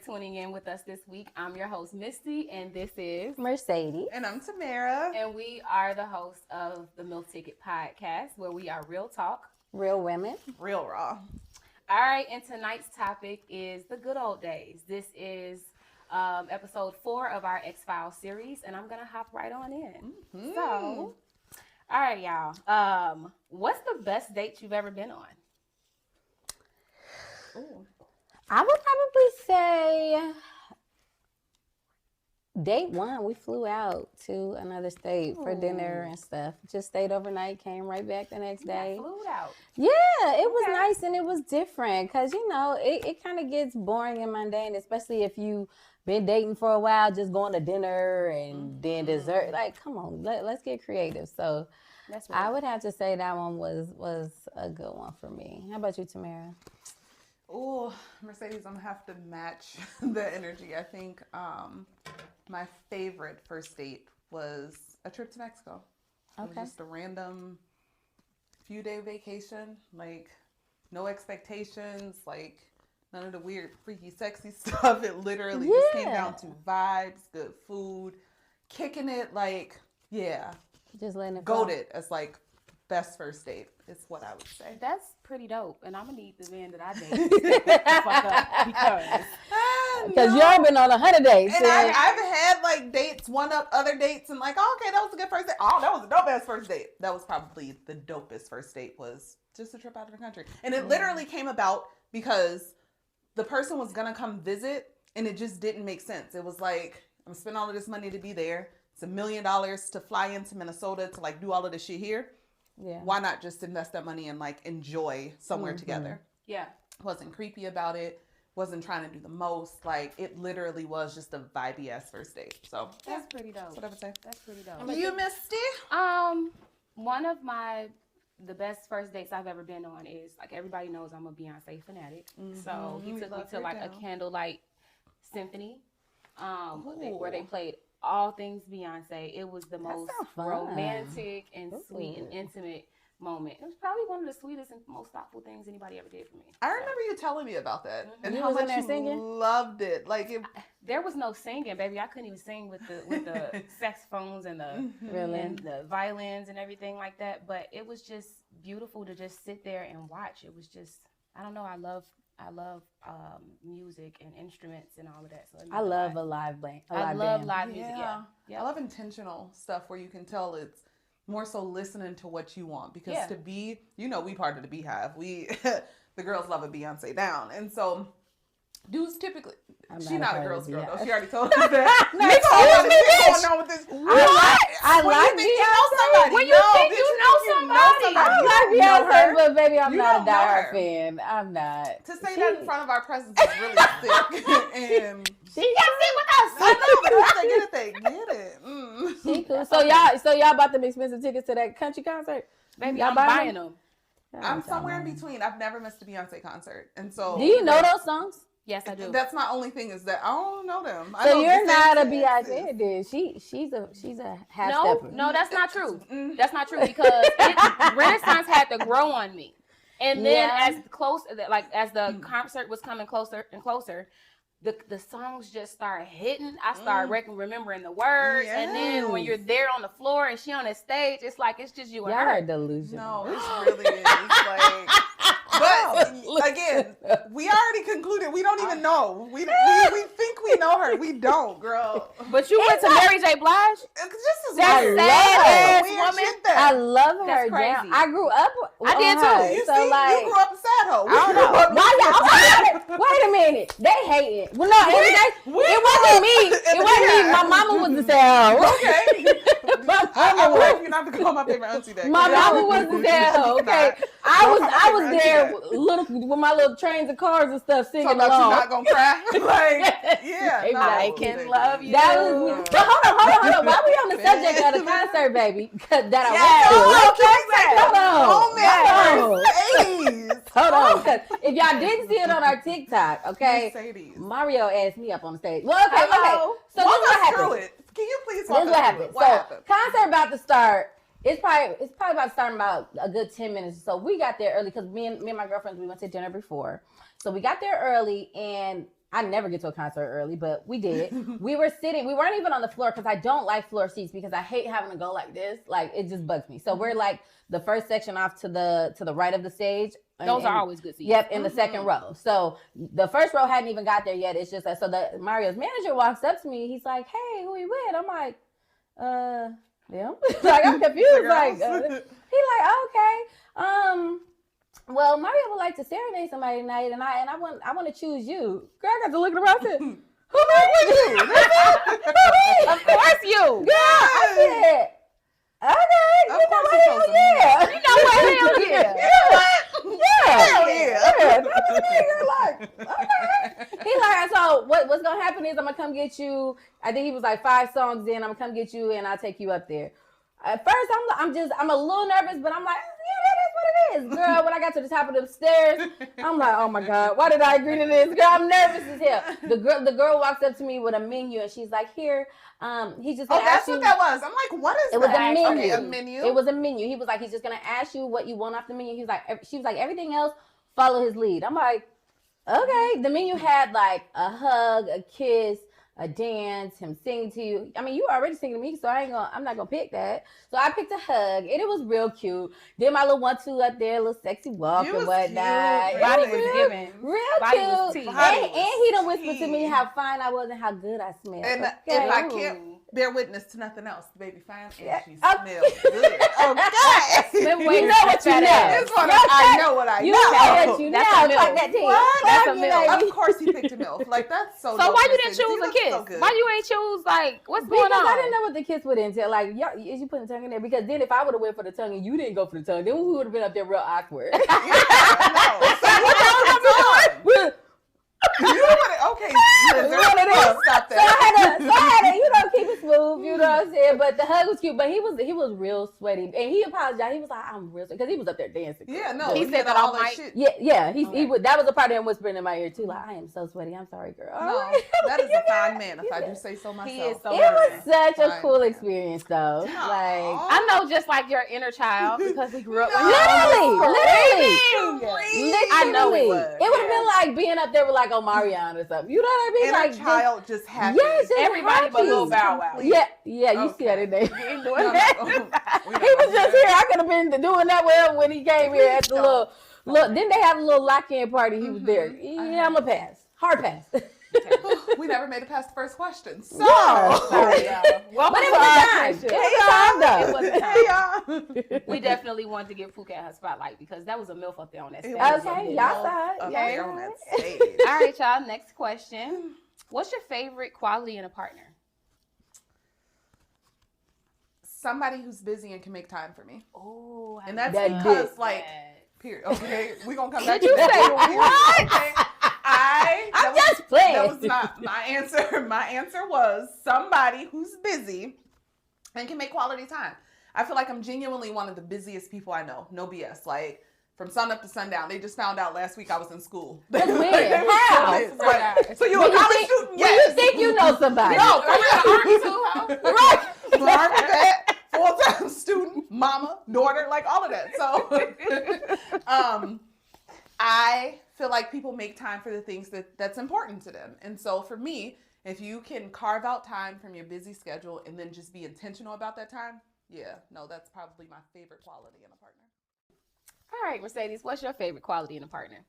tuning in with us this week. I'm your host, Misty, and this is Mercedes. And I'm Tamara. And we are the hosts of the MILF Ticket podcast, where we are real talk, real women, real raw. All right, and tonight's topic is the good old days. This is episode 4 of our X-Files series, and I'm going to hop right on in. Mm-hmm. So, all right, y'all. What's the best date you've ever been on? Ooh. I would probably say date 1. We flew out to another state for dinner and stuff. Just stayed overnight, came right back the next day. Flew out. Yeah, it was nice and it was different because, you know, it kind of gets boring and mundane, especially if you been dating for a while, just going to dinner and then dessert. Like, come on, let's get creative. So that's right. I would have to say that one was a good one for me. How about you, Tamara? Oh, Mercedes, I'm going to have to match the energy. I think my favorite first date was a trip to Mexico. Okay. It was just a random few-day vacation, like no expectations, like none of the weird, freaky, sexy stuff. It literally just came down to vibes, good food, kicking it, like, just letting it go. Goated as like best first date is what I would say. That's pretty dope, and I'm gonna need the man that I date to step the fuck up because y'all been on 100 dates. And I've had like dates, one up other dates, and like, oh, okay, that was a good first date. Oh, that was the dopest first date. That was probably the dopest first date, was just a trip out of the country. And it literally came about because the person was gonna come visit, and it just didn't make sense. It was like, I'm spending all of this money to be there. It's $1 million to fly into Minnesota to like do all of this shit here. Yeah. Why not just invest that money and like enjoy somewhere together? Yeah. Wasn't creepy about it. Wasn't trying to do the most. Like, it literally was just a vibey ass first date. So that's pretty dope. That's what I would say. That's pretty dope. You, Misty? One of the best first dates I've ever been on is, like, everybody knows I'm a Beyonce fanatic. Mm-hmm. So he took me to like a candlelight symphony, where they played all things Beyonce. It was the most romantic and sweet and intimate moment. It was probably one of the sweetest and most thoughtful things anybody ever did for me. I remember you telling me about that, and you how much you singing? Loved it. Like, there was no singing, baby. I couldn't even sing with the saxophones and the violins and everything like that. But it was just beautiful to just sit there and watch. It was just, I don't know. I love music and instruments and all of that. So I love a live band. I love live music. Yeah. I love intentional stuff where you can tell it's more so listening to what you want, because to be, you know, we part of the Beehive. We the girls love a Beyonce down, and so dudes typically. She's not a girl's girl though. She already told us that. What's going on with this? I like Beyonce. When you think you know somebody. I like Beyonce, but baby, I'm not a diehard fan. I'm not. To say that in front of our presence is really sick. And she got sick with us. I know, but once they get it, they get it. She cool. So y'all bought them expensive tickets to that country concert? Baby, y'all buying them. I'm somewhere in between. I've never missed a Beyonce concert, and so. Do you know those songs? Yes, I do. That's my only thing, is that I don't know them. So you're not a Beyonce, dude. She's a half stepper. No, that's not true. That's not true, because Renaissance had to grow on me, and then as the concert was coming closer and closer, the songs just started hitting. I started remembering the words, and then when you're there on the floor and she on the stage, it's like it's just you and her. Y'all are delusional. No, it really is. Like, but again, we already concluded we don't even know. We think we know her. We don't, girl. But you went to Mary J. Blige? I love her. Down. I grew up. I did too. You grew up a sad hoe. I don't know. Wait a minute. They hate it. Well, no, it wasn't me. It wasn't me. My mama was the sad hoe. Okay. I'm waiting not to call my favorite auntie that. My mama was the sad hoe. Okay. I was there with my little trains and cars and stuff singing along. You're not gonna cry. Like, I can love you. That was me. But hold on. Why we on the subject of the concert, baby? Hold on. Because if y'all didn't see it on our TikTok, okay, Mercedes. Mario asked me up on the stage. Well, okay. So this is what happened. Can you please walk us through it? What happened? Concert about to start. It's probably about to start in about a good 10 minutes. So we got there early because me and my girlfriends, we went to dinner before. So we got there early, and I never get to a concert early, but we did. We were weren't even on the floor because I don't like floor seats because I hate having to go like this. Like, it just bugs me. So we're like the first section off to the right of the stage. Those are always good seats. Yep, in the second row. So the first row hadn't even got there yet. It's just that, so the Mario's manager walks up to me. He's like, "Hey, who you with?" I'm like, them. Like, I'm confused. Like, he like, okay. Well, Mario would like to serenade somebody tonight, and I want to choose you. Girl, I got to look around and say, who with you? Of course you. Girl, I said, okay. Of course he chose him. Yeah. You know what? Hell yeah. You know what? Yeah. Hell yeah. Yeah. That was me. You're like, okay. He like, so what's going to happen is I'm going to come get you. I think he was like 5 songs in. I'm going to come get you, and I'll take you up there. At first, I'm a little nervous, but I'm like, yeah, that is what it is, girl. When I got to the top of the stairs, I'm like, oh my God, why did I agree to this? Girl, I'm nervous as hell. The girl walks up to me with a menu, and she's like, here, he's just gonna ask you. Oh, that's what that was. I'm like, what is that? It was a menu. Okay, a menu. It was a menu. He was like, he's just gonna ask you what you want off the menu. She was like, everything else, follow his lead. I'm like, okay. The menu had like a hug, a kiss, a dance, him singing to you. I mean, you already singing to me, so I'm not gonna pick that. So I picked a hug, and it was real cute. Did my little 1-2 up there, little sexy walk and whatnot. Body was giving. Real Body cute. was tea. And he done whispered to me how fine I was and how good I smelled. And okay. if I can't bear witness to nothing else, the baby fine and she Okay. smells good. Okay. You know what you know. This one, I know what I know. You know what you That's know. a MILF. Like that tea. What? That's a Fuck you, MILF. baby. Of course he picked a MILF. Like, that's so So dope. why you Listen, didn't choose he a looks kiss? so good. Why you ain't choose, like, what's Because going on? I didn't know what the kiss would entail. Like, is you putting the tongue in there? Because then if I would have went for the tongue and you didn't go for the tongue, then we would have been up there real awkward. Yeah, no. So what was on? You would okay. Stop So that. I had to, keep it smooth, you know what I'm saying? But the hug was cute, but he was real sweaty. And he apologized. He was like, I'm real sweaty. Because he was up there dancing. Yeah, no. He said that all all that night. shit. Yeah. He would, that was a part of him whispering in my ear too, like, I am so sweaty. I'm sorry, girl. No, that is a fine man, if I do say so myself. He is so It was nice. such a Fine cool man. experience, though. Aw. Like, I know, just like your inner child, because we grew up with literally. I know it was. It would have been like being up there with like Omarion or something. You know what I mean? Inner Like child just happy. Yes, just everybody but happy. Lil Bow Wow. Yeah, you see that in there. No, He was just here. I could have been doing that with him when he came here at the little. Then they had a little lock-in party. He was there. Yeah, I'm a pass. Hard pass. We never made it past the first question. So, Sorry, y'all. Welcome But it to was our a time. friendship. It was a time, though. It was a time. hey y'all. We definitely wanted to give Phuket her spotlight because that was a MILF up there on that stage. Okay, y'all saw it. Up Yeah. there on that stage. All right, y'all. Next question. What's your favorite quality in a partner? Somebody who's busy and can make time for me. Oh, And that's That because, dick. like, period. Okay, we're going to come back Did to you that. say Period. what? Okay. I'm just playing. That was not my answer. My answer was somebody who's busy and can make quality time. I feel like I'm genuinely one of the busiest people I know. No BS. Like, from sun up to sundown. They just found out last week I was in school. When? They were How? so busy. Like, so you a When you college think- student? when Yes. you think you know somebody. No, for real. Army too, huh? Right. Mark that, full-time student, mama, daughter, like all of that. So I feel like people make time for the things that's important to them. And so for me, if you can carve out time from your busy schedule and then just be intentional about that time, that's probably my favorite quality in a partner. All right, Mercedes, what's your favorite quality in a partner?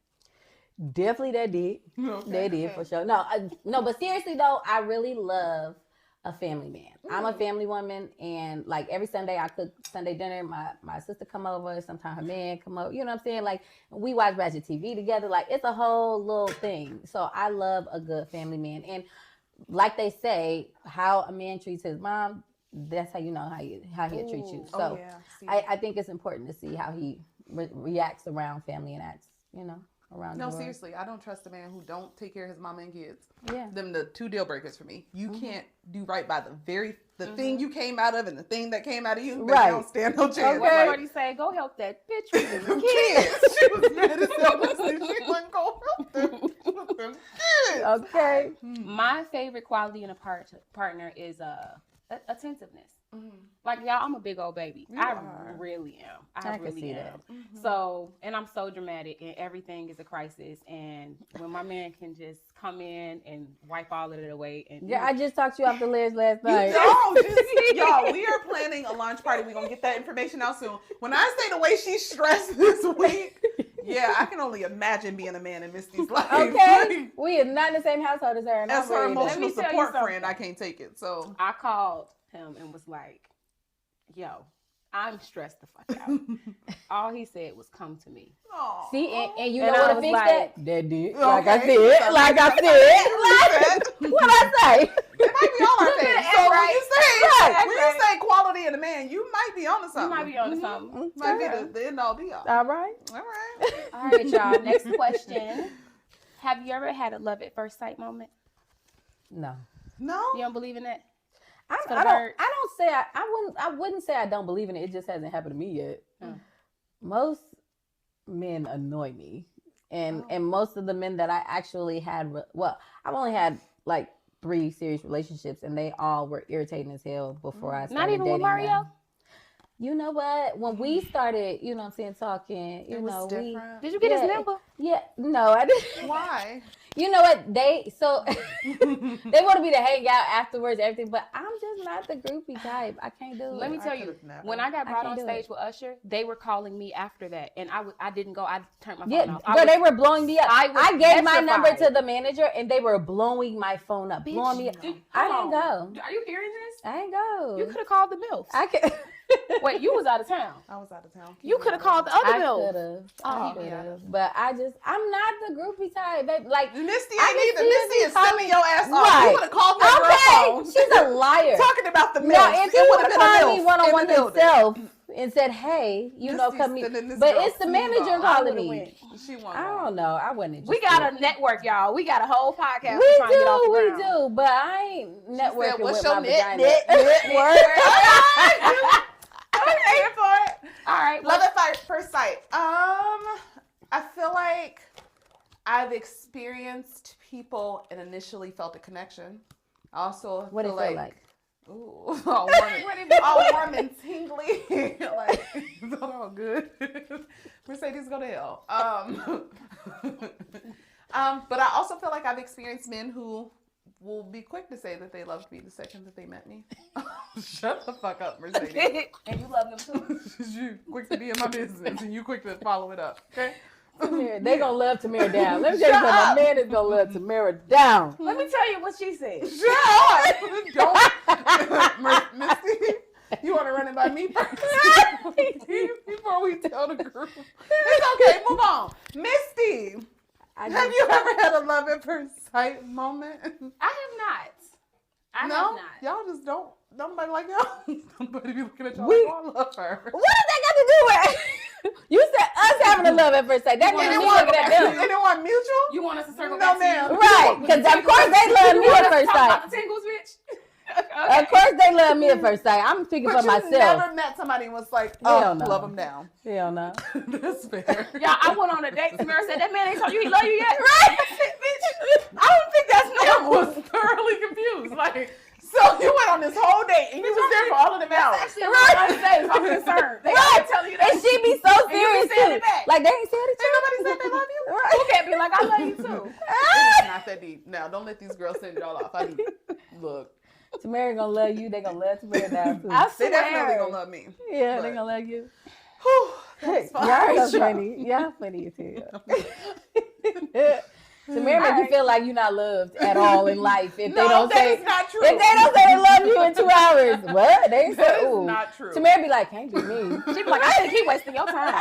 Definitely that did. Okay. They did for sure. No, but seriously though, I really love a family man. I'm a family woman, and like every Sunday I cook Sunday dinner. My sister come over, sometimes her man come over. You know what I'm saying? Like we watch Ratchet TV together. Like it's a whole little thing. So I love a good family man, and like they say, how a man treats his mom, that's how you know how he'll treat you. So I think it's important to see how he reacts around family and acts. Around the world. Seriously, I don't trust a man who don't take care of his mama and kids. Yeah. Them the 2 deal breakers for me. You can't do right by the thing you came out of and the thing that came out of you. Right. They don't stand no chance. What Like, Shorty say? Go help that bitch with them kids. She was mad as hell. She wasn't going to help them with them kids. Okay. My favorite quality in a partner is attentiveness. Like, y'all, I'm a big old baby. I really am. I can see am. that. So, and I'm so dramatic, and everything is a crisis. And when my man can just come in and wipe all of it away, and yeah, I just talked you off the ledge last night. Y'all, we are planning a launch party. We're gonna get that information out soon. When I say the way she's stressed this week, yeah, I can only imagine being a man in Misty's life. Okay, we are not in the same household as her. And as her emotional Let me tell you support something. friend, I can't take it. So I called him and was like, yo, I'm stressed the fuck out. All he said was, come to me. Aww. See, and you know And what I to was fix like, that? That did. Okay. Like I said. What I say? It might be all our things. So Right. when you say quality in a man, you might be onto something. You might be onto something. Might be the end all be all. All right. All right. All right, y'all. Next question. Have you ever had a love at first sight moment? No. No. You don't believe in that? I wouldn't say I don't believe in it. It just hasn't happened to me yet. Most men annoy me. And most of the men that I actually had, I've only had like 3 serious relationships, and they all were irritating as hell before I started Not even dating with Mario? them. You know what? When we started, you know what I'm saying, talking, It was different. Did you get his number? Yeah, no, I didn't. Why? You know what? They wanted me to hang out afterwards, everything, but I'm just not the groupie type. I can't do it. Let me tell you, when I got brought on stage with Usher, they were calling me after that, and I didn't go. I turned my phone off. But they were blowing me up. I gave my petrified. number to the manager, and they were blowing my phone up, blowing me up. I didn't go. Are you hearing this? I didn't go. You could have called the MILFs. I could. Wait, you was out of town. I was out of town. You could have called the other MILFs. I could have. But I'm not the groupie type. Babe. Like Misty ain't either. Misty is sending your ass off. Right. You would have called that girl phone. She's a liar. Talking about the MILFs. Now, if you would have called me one-on-one himself himself and said, hey, come meet. But it's the manager calling me. She won. I don't know. I wouldn't. We got a network, y'all. We got a whole podcast. We trying to get off the do. ground. But I ain't networking What's with your my vagina. network? I'm here for it. All right. Love at first sight. I feel like I've experienced people and initially felt a connection. I also What feel it feel like? Ooh, all warm and tingly. Like, it's all good. Mercedes, go to hell. But I also feel like I've experienced men who will be quick to say that they loved me the second that they met me. Shut the fuck up, Mercedes. And you love them too. You quick to be in my business and you quick to follow it up. Okay? They gonna love Tamara down. Let me tell you something. My man is gonna love Tamara down. Let me tell you what she said. Shut up! Don't, Misty. You want to run it by me first before we tell the group? It's okay. Move on, Misty. Have you ever had a love at first sight moment? I have not. I have not. Y'all just don't. Nobody like y'all. Nobody be looking at y'all like, oh, I love her. What does that got to do with? You said us having a love at first sight. That means me looking at them. Anyone mutual? You want us to circle No, back ma'am. to you? Right, because of course they love me at first sight. About the tingles, bitch. Okay. Of course they love me at first sight. I'm speaking for myself. But you never met somebody and was like, oh, Hell no. love them down. Hell no. That's fair. Y'all, I went on a date. Tamara said, that man ain't told you he love you yet? Right? Bitch, I don't think that's normal. I was thoroughly confused. Like, so you went on this whole date and you was there for all of them hours. Actually, I'm I'm concerned. They ain't telling you that. And she be so serious saying too. it back. Like they ain't said it to Ain't nobody said they love you. Right. You can't be like, I love you too. It's not that deep. Now, don't let these girls send y'all off. I need, look. Tamara gonna love you. They gonna love Tamara now too. I They swear. definitely gonna love me. Yeah, But- they gonna love you. Whew, that's fine. Y'all so funny. Y'all funny as hell. Tamara make you feel like you're not loved at all in life if they don't say. Is not true. If they don't say they love you in 2 hours, what? They ain't say, That is ooh. not true. Tamara be like, can't be me. She be like, I think he wasting your time.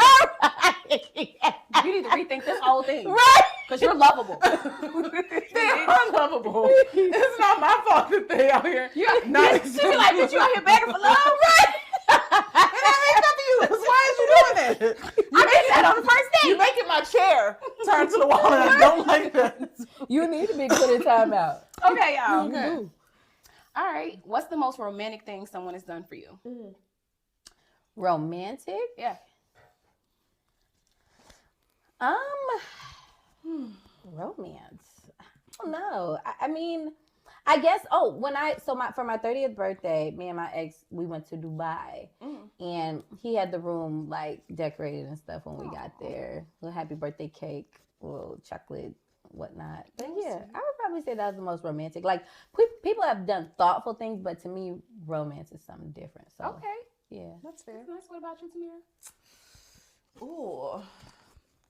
You need to rethink this whole thing. Right? Because you're lovable. They are lovable. It's not my fault that they out here. She be like, bitch, you out here begging for love? Right? And that ain't nothing you. Why is you doing that? I did that on the first date. You're making my chair turn to the wall, and I don't like that. You need to be put in timeout. Okay, y'all. Okay. All right. What's the most romantic thing someone has done for you? Romantic? Yeah. Romance. I don't know. I mean, I guess. For my 30th birthday, me and my ex, we went to Dubai, and he had the room like decorated and stuff when we got there. Little happy birthday cake, little chocolate, whatnot. But yeah, I would probably say that was the most romantic. Like people have done thoughtful things, but to me, romance is something different. So okay, yeah, that's fair. That's nice. What about you, Tamira? Ooh,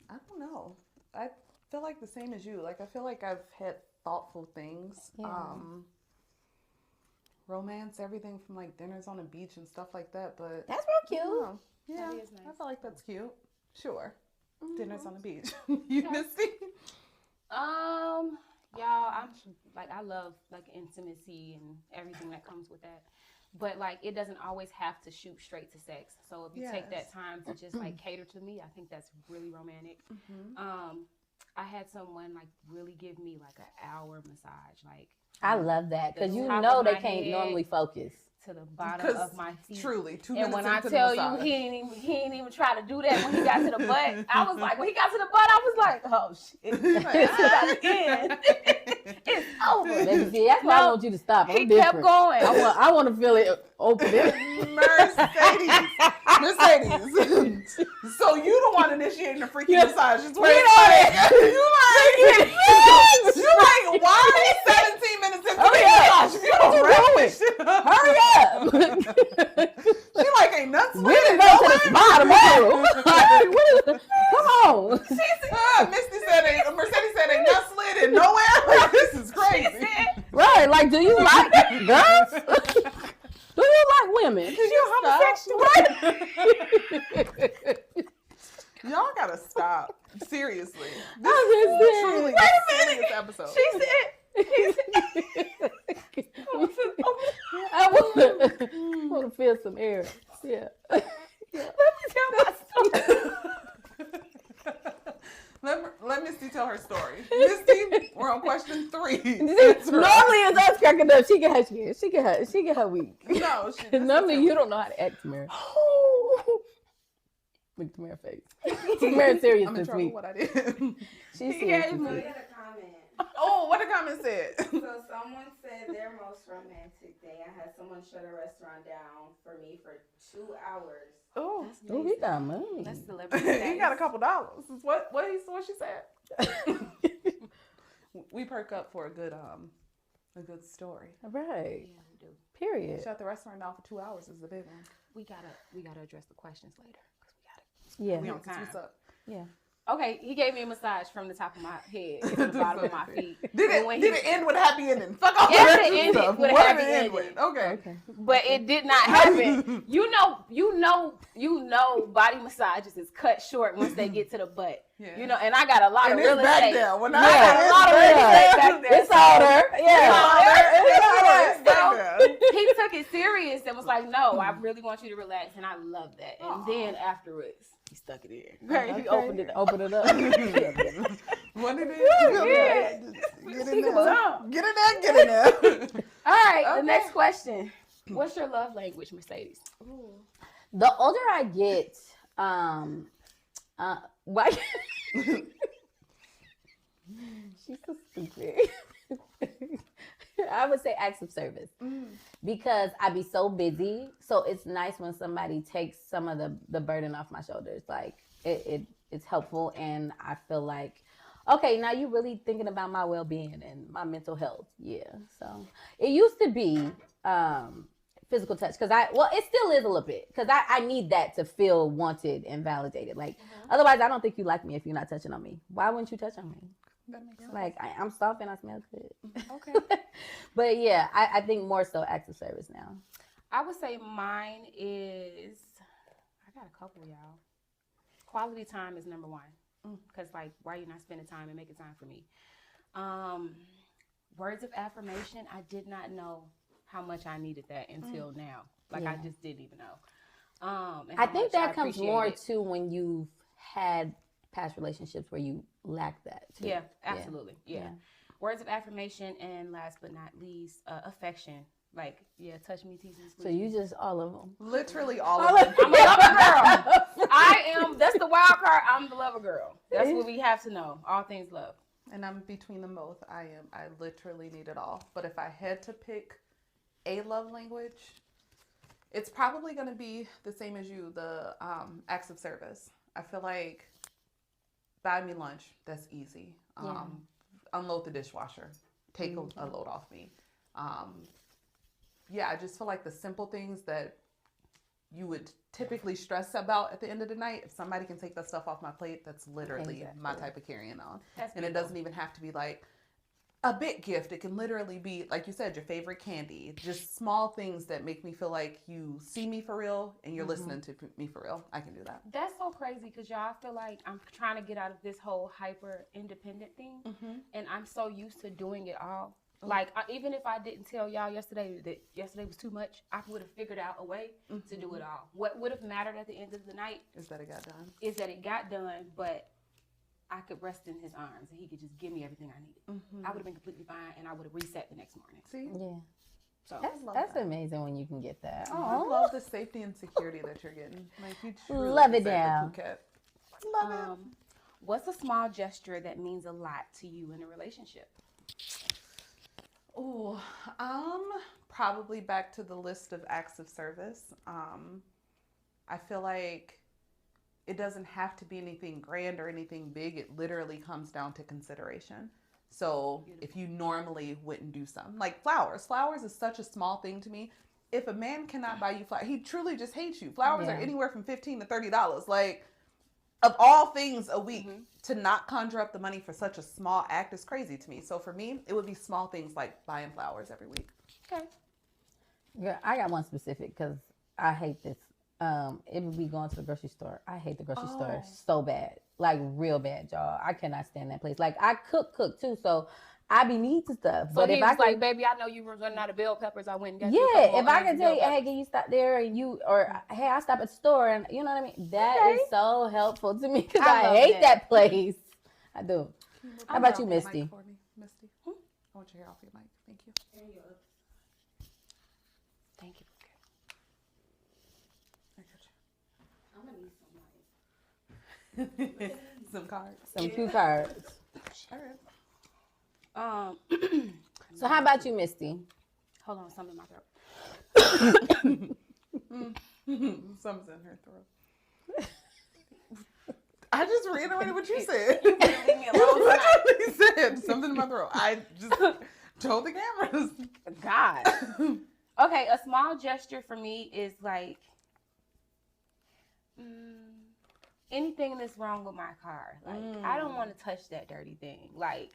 I don't know. I feel like the same as you. Like I feel like I've had thoughtful things. Yeah. Romance, everything from like dinners on a beach and stuff like that. But that's real cute. Yeah, that is nice. I feel like that's cute. Sure, dinners on the beach. You Misty? Y'all, I love like intimacy and everything that comes with that. But like it doesn't always have to shoot straight to sex. So if you take that time to just like cater to me, I think that's really romantic. I had someone like really give me like an hour massage. Like I love that because you know they can't normally focus. To the bottom of my feet. Truly, 2 and minutes. when I tell you he ain't even try to do that when he got to the butt, I was like, when he got to the butt, I was like, oh shit, it's about to end. It's over. Baby, see, that's why I want you to stop. He kept going. I want to feel it open. Mercedes. So you the one initiating the freaky massage? It's where you like, why 17 minutes into the massage? You don't hurry up. She like ain't nothing. We didn't go to the bottom. Come on. Misty said, Mercedes said, ain't not slid in nowhere. Like, this is crazy. Right? Like, do you like girls? Do you like women? Because you're homosexual. Y'all gotta stop. Seriously. This is truly a serious episode. She said. I want to feel some air. Yeah. Let me tell my story. Let Misty tell her story. Misty, we're on question 3. Normally it's us cracking up. She get her week. No, normally you don't know how to act, Tamara. Look at Tamara's face. Tamara's serious I'm in this trouble week. what I did. She's serious. I got a comment. Oh, what the comment said? So someone said their most romantic day. I had someone shut a restaurant down for me for 2 hours. Oh, he got money. That's celebrity. He got a couple dollars. Is what she said. We perk up for a good story. Right. Yeah, we do. Period. Shut the restaurant down for 2 hours is the big one. We gotta address the questions later because Yeah. We on time. what's up? Yeah. Okay, he gave me a massage from the top of my head to the bottom of my feet. Did it end with a happy ending? Fuck off. Yes, it ended with a What happy did it end ending. with? Okay. But it did not happen. You know, body massages is cut short once they get to the butt. Yeah. You know, and I got a lot And of it's real back estate. there. When I got a lot of real estate back there. It's all there. It's back there. He took it serious and was like, "No, I really want you to relax," and I love that. And then afterwards, he stuck it in. Right, he opened it up. What it is? Yeah. Get in there. All right, Okay. the next question. What's your love language, Mercedes? The older I get, why? She's so stupid. I would say acts of service because I be so busy. So it's nice when somebody takes some of the burden off my shoulders. Like it's helpful, and I feel like, okay, now you're really thinking about my well-being and my mental health. Yeah. So it used to be physical touch because it still is a little bit because I need that to feel wanted and validated. Like otherwise, I don't think you like me if you're not touching on me. Why wouldn't you touch on me? That makes sense. Like I'm soft and I smell good. Okay. But yeah, I think more so acts of service now. I would say mine is, I got a couple, y'all. Quality time is number one. Because, like, why are you not spending time and making time for me? Words of affirmation, I did not know how much I needed that until now. Like, I just didn't even know. I think that comes more too when you've had past relationships where you lack that too. Yeah, absolutely. Yeah. Words of affirmation, and last but not least, affection. Like, touch me, tease me, squeeze So you just all of them. Literally all of them. I'm a lover girl. That's the wild card. I'm the lover girl. That's what we have to know. All things love. And I'm between them both. I literally need it all. But if I had to pick a love language, it's probably going to be the same as you, the acts of service. I feel like buy me lunch, that's easy. Unload the dishwasher, take a load off me. I just feel like the simple things that you would typically stress about at the end of the night, if somebody can take that stuff off my plate, that's literally my type of carrying on. And it doesn't even have to be like a big gift. It can literally be, like you said, your favorite candy. Just small things that make me feel like you see me for real and you're listening to me for real. I can do that. That's so crazy because y'all feel like I'm trying to get out of this whole hyper independent thing. And I'm so used to doing it all. Like, even if I didn't tell y'all yesterday that yesterday was too much, I would have figured out a way to do it all. What would have mattered at the end of the night is that it got done, but I could rest in his arms and he could just give me everything I needed. I would have been completely fine and I would have reset the next morning. See? Yeah. So that's amazing when you can get that. I love the safety and security that you're getting. Like, you truly love it down. Love it. What's a small gesture that means a lot to you in a relationship? Oh, probably back to the list of acts of service. I feel like it doesn't have to be anything grand or anything big. It literally comes down to consideration. So if you normally wouldn't do something like flowers is such a small thing to me. If a man cannot buy you flowers, he truly just hates you. Flowers are anywhere from $15 to $30. Like, of all things a week, to not conjure up the money for such a small act is crazy to me. So for me, it would be small things like buying flowers every week. Okay. Yeah, I got one specific because I hate this. It would be going to the grocery store. I hate the grocery store so bad. Like, real bad, y'all. I cannot stand that place. Like, I cook too, so I be needing stuff. So but he if was I like, baby, I know you were running out of bell peppers. I went and got you a couple if I can tell you, bell hey, can you stop there? And hey, I stop at the store, and you know what I mean? That is so helpful to me because I hate that place. I do. How about you, Misty? Misty, I want your hair off your mic. Thank you. Thank you. I'm gonna need some cards. Some cue cards. All right. So how about you, Misty? Hold on, something in my throat. Something's in her throat. I just reiterated what you said. You can't leave me alone. You literally said something in my throat. I just told the cameras. God. Okay, a small gesture for me is like anything that's wrong with my car. Like, I don't want to touch that dirty thing. Like,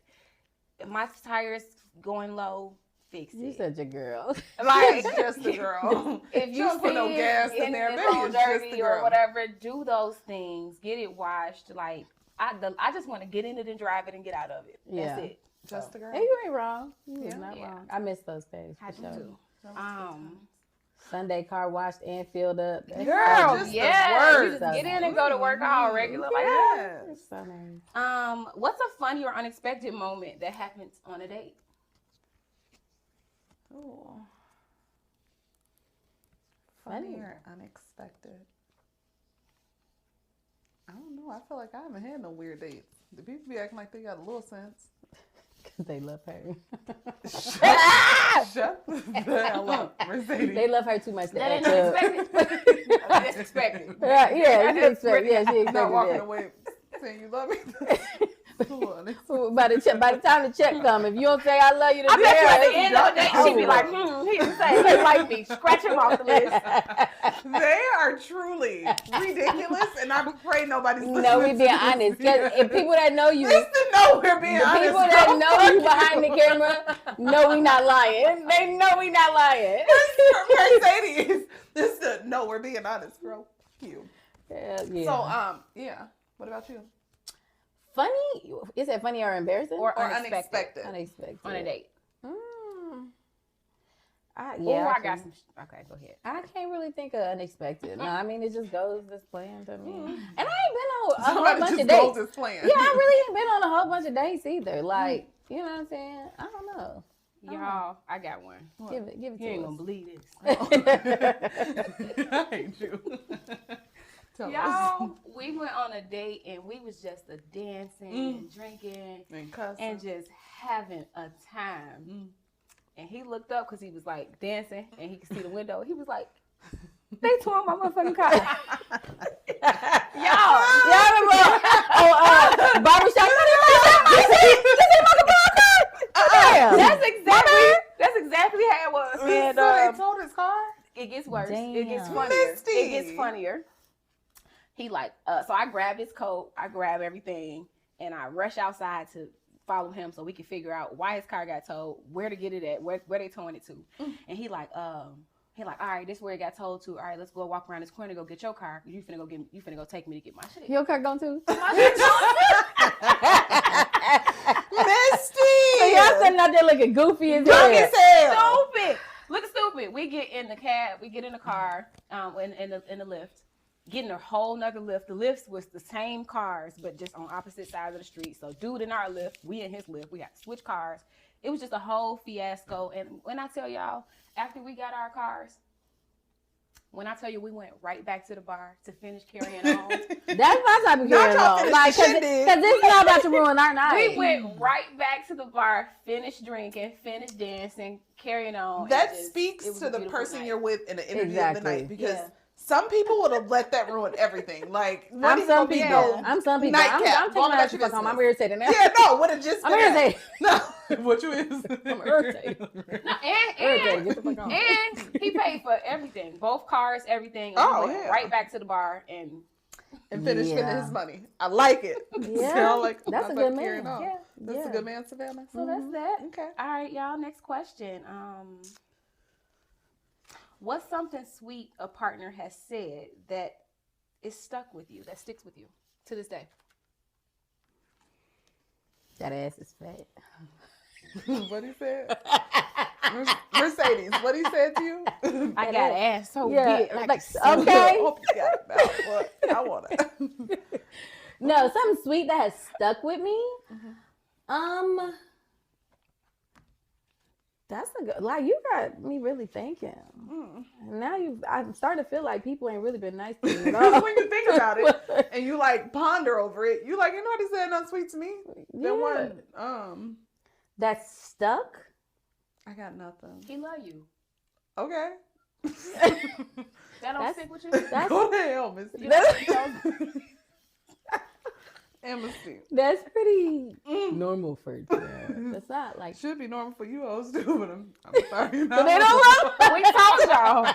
if my tire's going low, fix it. You such a girl. Like, just a girl. If you don't put no gas in there, it's baby, all it's just a dirty girl. or whatever, do those things. Get it washed. Like, I just want to get in it and drive it and get out of it. That's it. Just the girl. Hey, you ain't wrong. You was not Yeah. wrong. I miss those days. I For do sure. too. Sunday car washed and filled up. That's Girl, just the yeah, you word. just get in and go to work all regular. Like, Yes. so nice. what's a funny or unexpected moment that happens on a date? Ooh. Funny or unexpected? I don't know. I feel like I haven't had no weird dates. The people be acting like they got a little sense. Because they love her. Shut the hell up, Mercedes. They love her too much. That ain't unexpected. That's expected. Yeah, she expected. Yeah, she expected Not walking that. away saying you love me. By the time the check come, if you don't say I love you I bet you at the today, end of the day, she be like, he didn't say he like me. Scratch him off the list. They are truly ridiculous, and I pray nobody's listening. no, we being to honest. this. If people that know you, Listen, no, we're being the honest. people that know you behind the camera, know we not lying. They know we not lying. Mercedes. No, we're being honest, bro. You. Yeah. So, yeah. What about you? Funny? Is it funny or embarrassing? Or unexpected. Unexpected. On a date. I got some. Okay, go ahead. I can't really think of unexpected. No, I mean, it just goes as planned to me. And I ain't been on a whole bunch of dates. Goes as planned. Yeah, I really ain't been on a whole bunch of dates either. Like, you know what I'm saying? I don't know. Y'all, I got one. Give it You to ain't us. gonna believe this. I hate you. Tell us. Y'all, we went on a date and we was just a dancing and drinking And cussing. and just having a time. And he looked up because he was like dancing and he could see the window. He was like, they tore my motherfucking car. Y'all remember? Barbershop. That's exactly how it was. And So they told his car? it gets worse. Damn. It gets funnier. Misty. It gets funnier. He like, so I grab his coat, I grab everything, and I rush outside to follow him so we can figure out why his car got towed, where to get it at, where they towing it to. And he like, all right, this is where it got towed to. All right, let's go walk around this corner, go get your car. You finna go take me to get my shit. Your car going too? Misty! So y'all sitting out there looking goofy as Drunk hell. as hell. Stupid. Look stupid. We get in the cab. We get in the car, in the lift. Getting a whole nother lift. The lifts was the same cars, but just on opposite sides of the street. So dude in our lift, we in his lift. We had to switch cars. It was just a whole fiasco. And when I tell y'all, after we got our cars, when I tell you we went right back to the bar to finish carrying on. That's my type of Not carrying y'all on. finish Like, the cause shindig. it's not about to ruin our night. We went right back to the bar, finished drinking, finished dancing, carrying on. That It speaks was to a the beautiful person night. you're with in the interview Exactly. of the night, because Yeah. some people would have let that ruin everything. Like, what I'm is some gonna be people. no I'm some people. nightcap. I'm Going taking my about ass your the fuck home. I'm business. irritated now. Yeah, no, would have just I'm been that. irritated. No, what you is? I'm irritated. No, Irritated. Get the fuck on. and he paid for everything, both cars, everything. And Oh, we went yeah. right back to the bar and And finish Yeah. spending his money. I like it. Yeah, Sound like that's a I'm good carrying man. on. yeah. That's Yeah. a good man, Savannah. So that's that. Okay. All right, y'all. Next question. What's something sweet a partner has said that is stuck with you, that sticks with you to this day? That ass is fat. What he said? Mercedes, what he said to you? I got ass so Yeah, big. like, I okay. hope you got it now. What? I want it. No, something sweet that has stuck with me. That's a good. Like, you got me really thinking. Now I'm starting to feel like people ain't really been nice to me. Because when you think about it and you like ponder over it, you like, you know what he said nothing sweet to me? Yeah. That one, That's stuck. I got nothing. He love you. Okay. That don't That's- stick with you? That's Go to hell, Missy. You know, Amnesty. that's pretty normal for That's not like. Should be normal for you hoes too, but I'm sorry. But they don't love. we told y'all.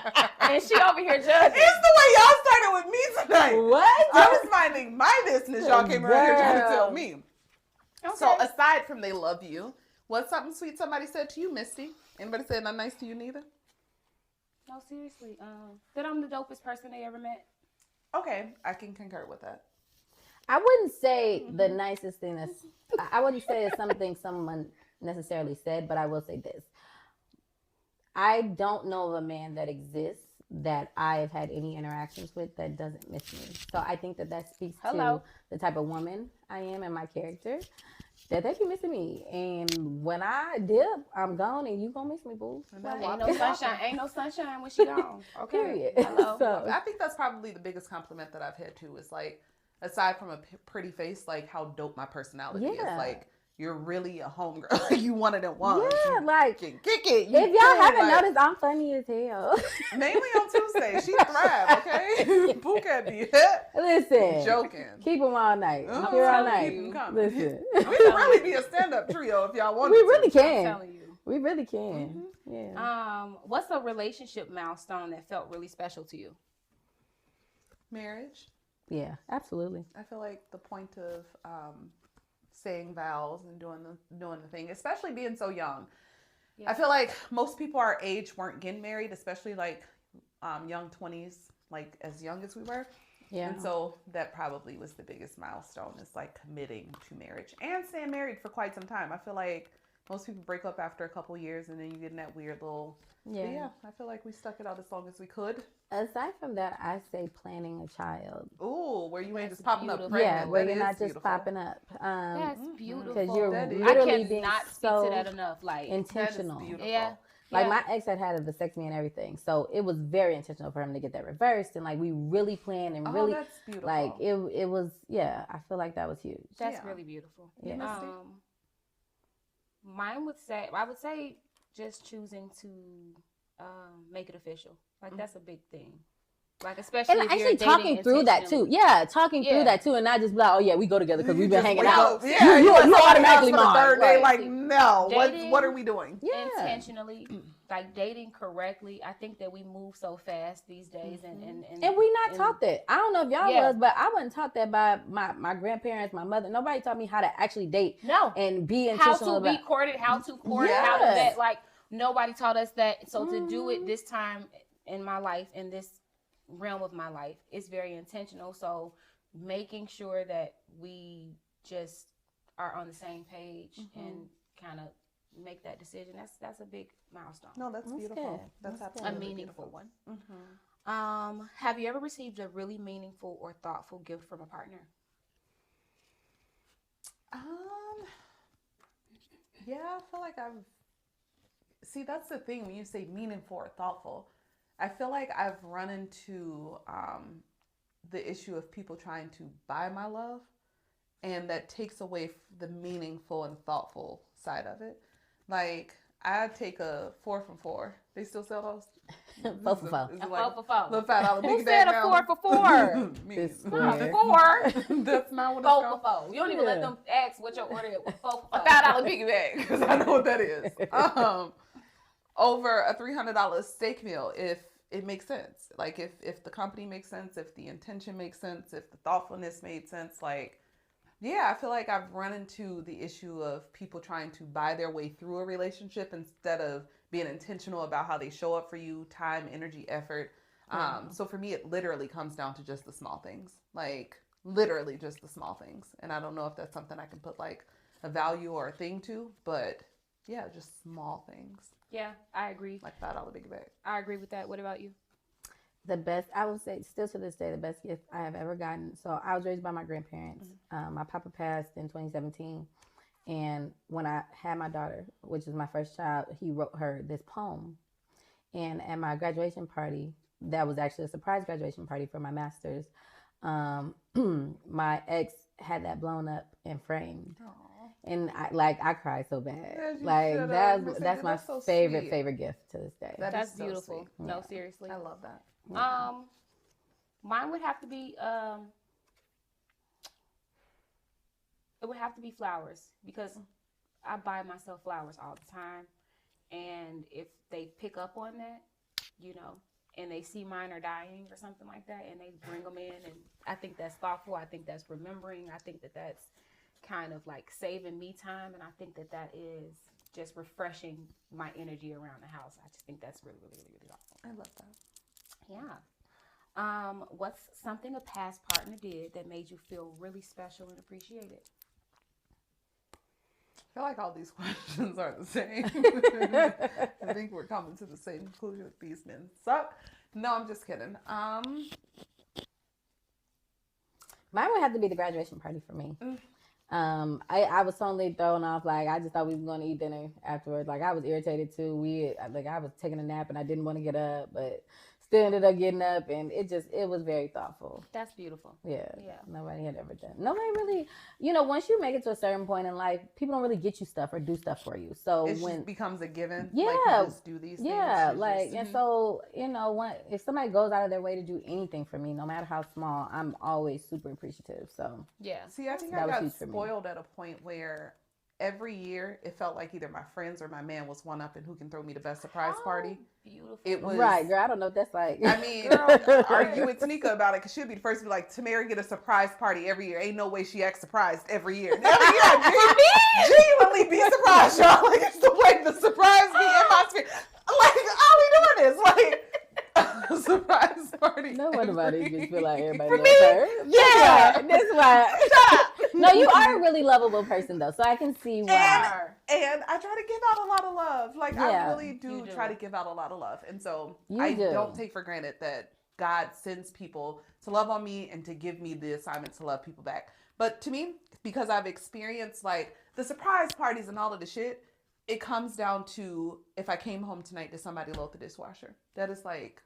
And she over here judging. It's the way y'all started with me tonight. What? I was minding my business. Y'all came around here trying to tell Girl. me. Okay. So aside from they love you, what's something sweet somebody said to you, Misty? Anybody said not nice to you neither? No, seriously. That I'm the dopest person they ever met. Okay, I can concur with that. I wouldn't say the nicest thing that's. I wouldn't say it's something someone necessarily said, but I will say this. I don't know of a man that exists that I've had any interactions with that doesn't miss me. So I think that speaks to the type of woman I am and my character. That they be missing me, and when I dip, I'm gone, and you gonna miss me, boo. Ain't no sunshine. Ain't no sunshine when she gone. Okay. Period. Hello. So I think that's probably the biggest compliment that I've had too. Is like, aside from a pretty face, like how dope my personality is. Yeah. Like, you're really a homegirl. You one of them ones. yeah, You like can kick it. if y'all haven't noticed, I'm funny as hell. mainly on Tuesday, she thrive. Okay, Boo can't be Listen, joking. keep them all night. I'm I'm here all telling night. you, keep 'em coming. Listen, We could really be a stand-up trio if y'all wanted we to. really I'm can. telling you. We really can. Yeah. What's a relationship milestone that felt really special to you? Marriage. Yeah, absolutely. I feel like the point of saying vows and doing the thing, especially being so young. Yeah. I feel like most people our age weren't getting married, especially like young 20s, like as young as we were. Yeah. And so that probably was the biggest milestone, is like committing to marriage and staying married for quite some time. I feel like most people break up after a couple years and then you get in that weird little. Yeah. But yeah, I feel like we stuck it out as long as we could. Aside from that, I say planning a child. Ooh, where you ain't That's just popping beautiful. up pregnant. Yeah, where That you're is not just beautiful. popping up. That's beautiful. Because you're That is- literally I being cannot speak so to that enough. Like That is intentional. beautiful. Yeah. Like my ex had a vasectomy and everything, so it was very intentional for him to get that reversed, and like we really planned and really, that's beautiful. like it was. Yeah, I feel like that was huge. That's really beautiful. Yeah. I would say just choosing to make it official. Like that's a big thing. Like especially and if actually you're talking through that too. Yeah, talking through that too, and not just be like, oh yeah, we go together because we've been hanging out. Yeah, you automatically on the third day. Right. Like no, Dating, what are we doing? Yeah. Intentionally, like dating correctly. I think that we move so fast these days, and we not taught that. I don't know if y'all was, but I wasn't taught that by my grandparents, my mother. Nobody taught me how to actually date. No, and be intentional how to be courted, how to court, how to that. Like nobody taught us that. So to do it this time in my life, in this realm of my life, it's very intentional. So making sure that we just are on the same page and kind of make that decision, that's a big milestone. No, that's beautiful. That's absolutely a meaningful one. Have you ever received a really meaningful or thoughtful gift from a partner? Yeah, I feel like that's the thing when you say meaningful or thoughtful. I feel like I've run into the issue of people trying to buy my love, and that takes away the meaningful and thoughtful side of it. Like, I'd take a 4 for $4. They still sell those? 4 for $4. A 4 for $4. Little $5 Who big said bag a now. 4 for $4? This Not square. 4. That's not what it's 4 called. for $4. You don't even let them ask what your order is. 4 for A $4. $5 piggy bag, because I know what that is. Over a $300 steak meal, if it makes sense. Like if the company makes sense, if the intention makes sense, if the thoughtfulness made sense, like, yeah, I feel like I've run into the issue of people trying to buy their way through a relationship instead of being intentional about how they show up for you, time, energy, effort. So for me, it literally comes down to just the small things, like literally just the small things. And I don't know if that's something I can put like a value or a thing to, but yeah, just small things. Yeah, I agree. Like $5 big bag. I agree with that. What about you? The best, I would say, still to this day, the best gift I have ever gotten. So I was raised by my grandparents. My papa passed in 2017. And when I had my daughter, which is my first child, he wrote her this poem. And at my graduation party, that was actually a surprise graduation party for my master's, my ex had that blown up and framed. Aww. And I cried so bad. Like that's my so favorite gift to this day. That's so beautiful. Sweet. No, seriously. I love that. Yeah. Mine would have to be it would have to be flowers, because I buy myself flowers all the time, and if they pick up on that, and they see mine are dying or something like that, and they bring them in, and I think that's thoughtful. I think that's remembering. I think that that's kind of like saving me time, and I think that that is just refreshing my energy around the house. I just think that's really, really, really, really thoughtful. I love that. Yeah. What's something a past partner did that made you feel really special and appreciated? I feel like all these questions are the same. I think we're coming to the same conclusion that these men suck. No, I'm just kidding. Mine would have to be the graduation party for me. I was totally thrown off. Like, I just thought we were going to eat dinner afterwards. Like, I was irritated too. I was taking a nap and I didn't want to get up, but still ended up getting up, and it was very thoughtful. That's beautiful. Yeah. Nobody had ever done. Nobody really, once you make it to a certain point in life, people don't really get you stuff or do stuff for you. So it just becomes a given. Yeah. Like, you just do these things. Yeah. So, if somebody goes out of their way to do anything for me, no matter how small, I'm always super appreciative. So yeah. See, I think I got spoiled at a point where every year it felt like either my friends or my man was one up and who can throw me the best surprise party. Beautiful. It was right, girl. I don't know what that's like. I mean, argue with Tanika about it, because she'll be the first to be like, Tamara get a surprise party every year. Ain't no way she acts surprised every year. And every year I genuinely be surprised, y'all. Like, it's the way the surprise be in my spirit. Like, all we doing is like surprise party. No wonder why these bitches feel like everybody For loves me? her. Yeah. That's why. Shut up. No, you are a really lovable person though, so I can see why. And I try to give out a lot of love. Like, I really do try to give out a lot of love. And so I don't take for granted that God sends people to love on me and to give me the assignment to love people back. But to me, because I've experienced like the surprise parties and all of the shit, it comes down to if I came home tonight, did somebody load the dishwasher? That is like,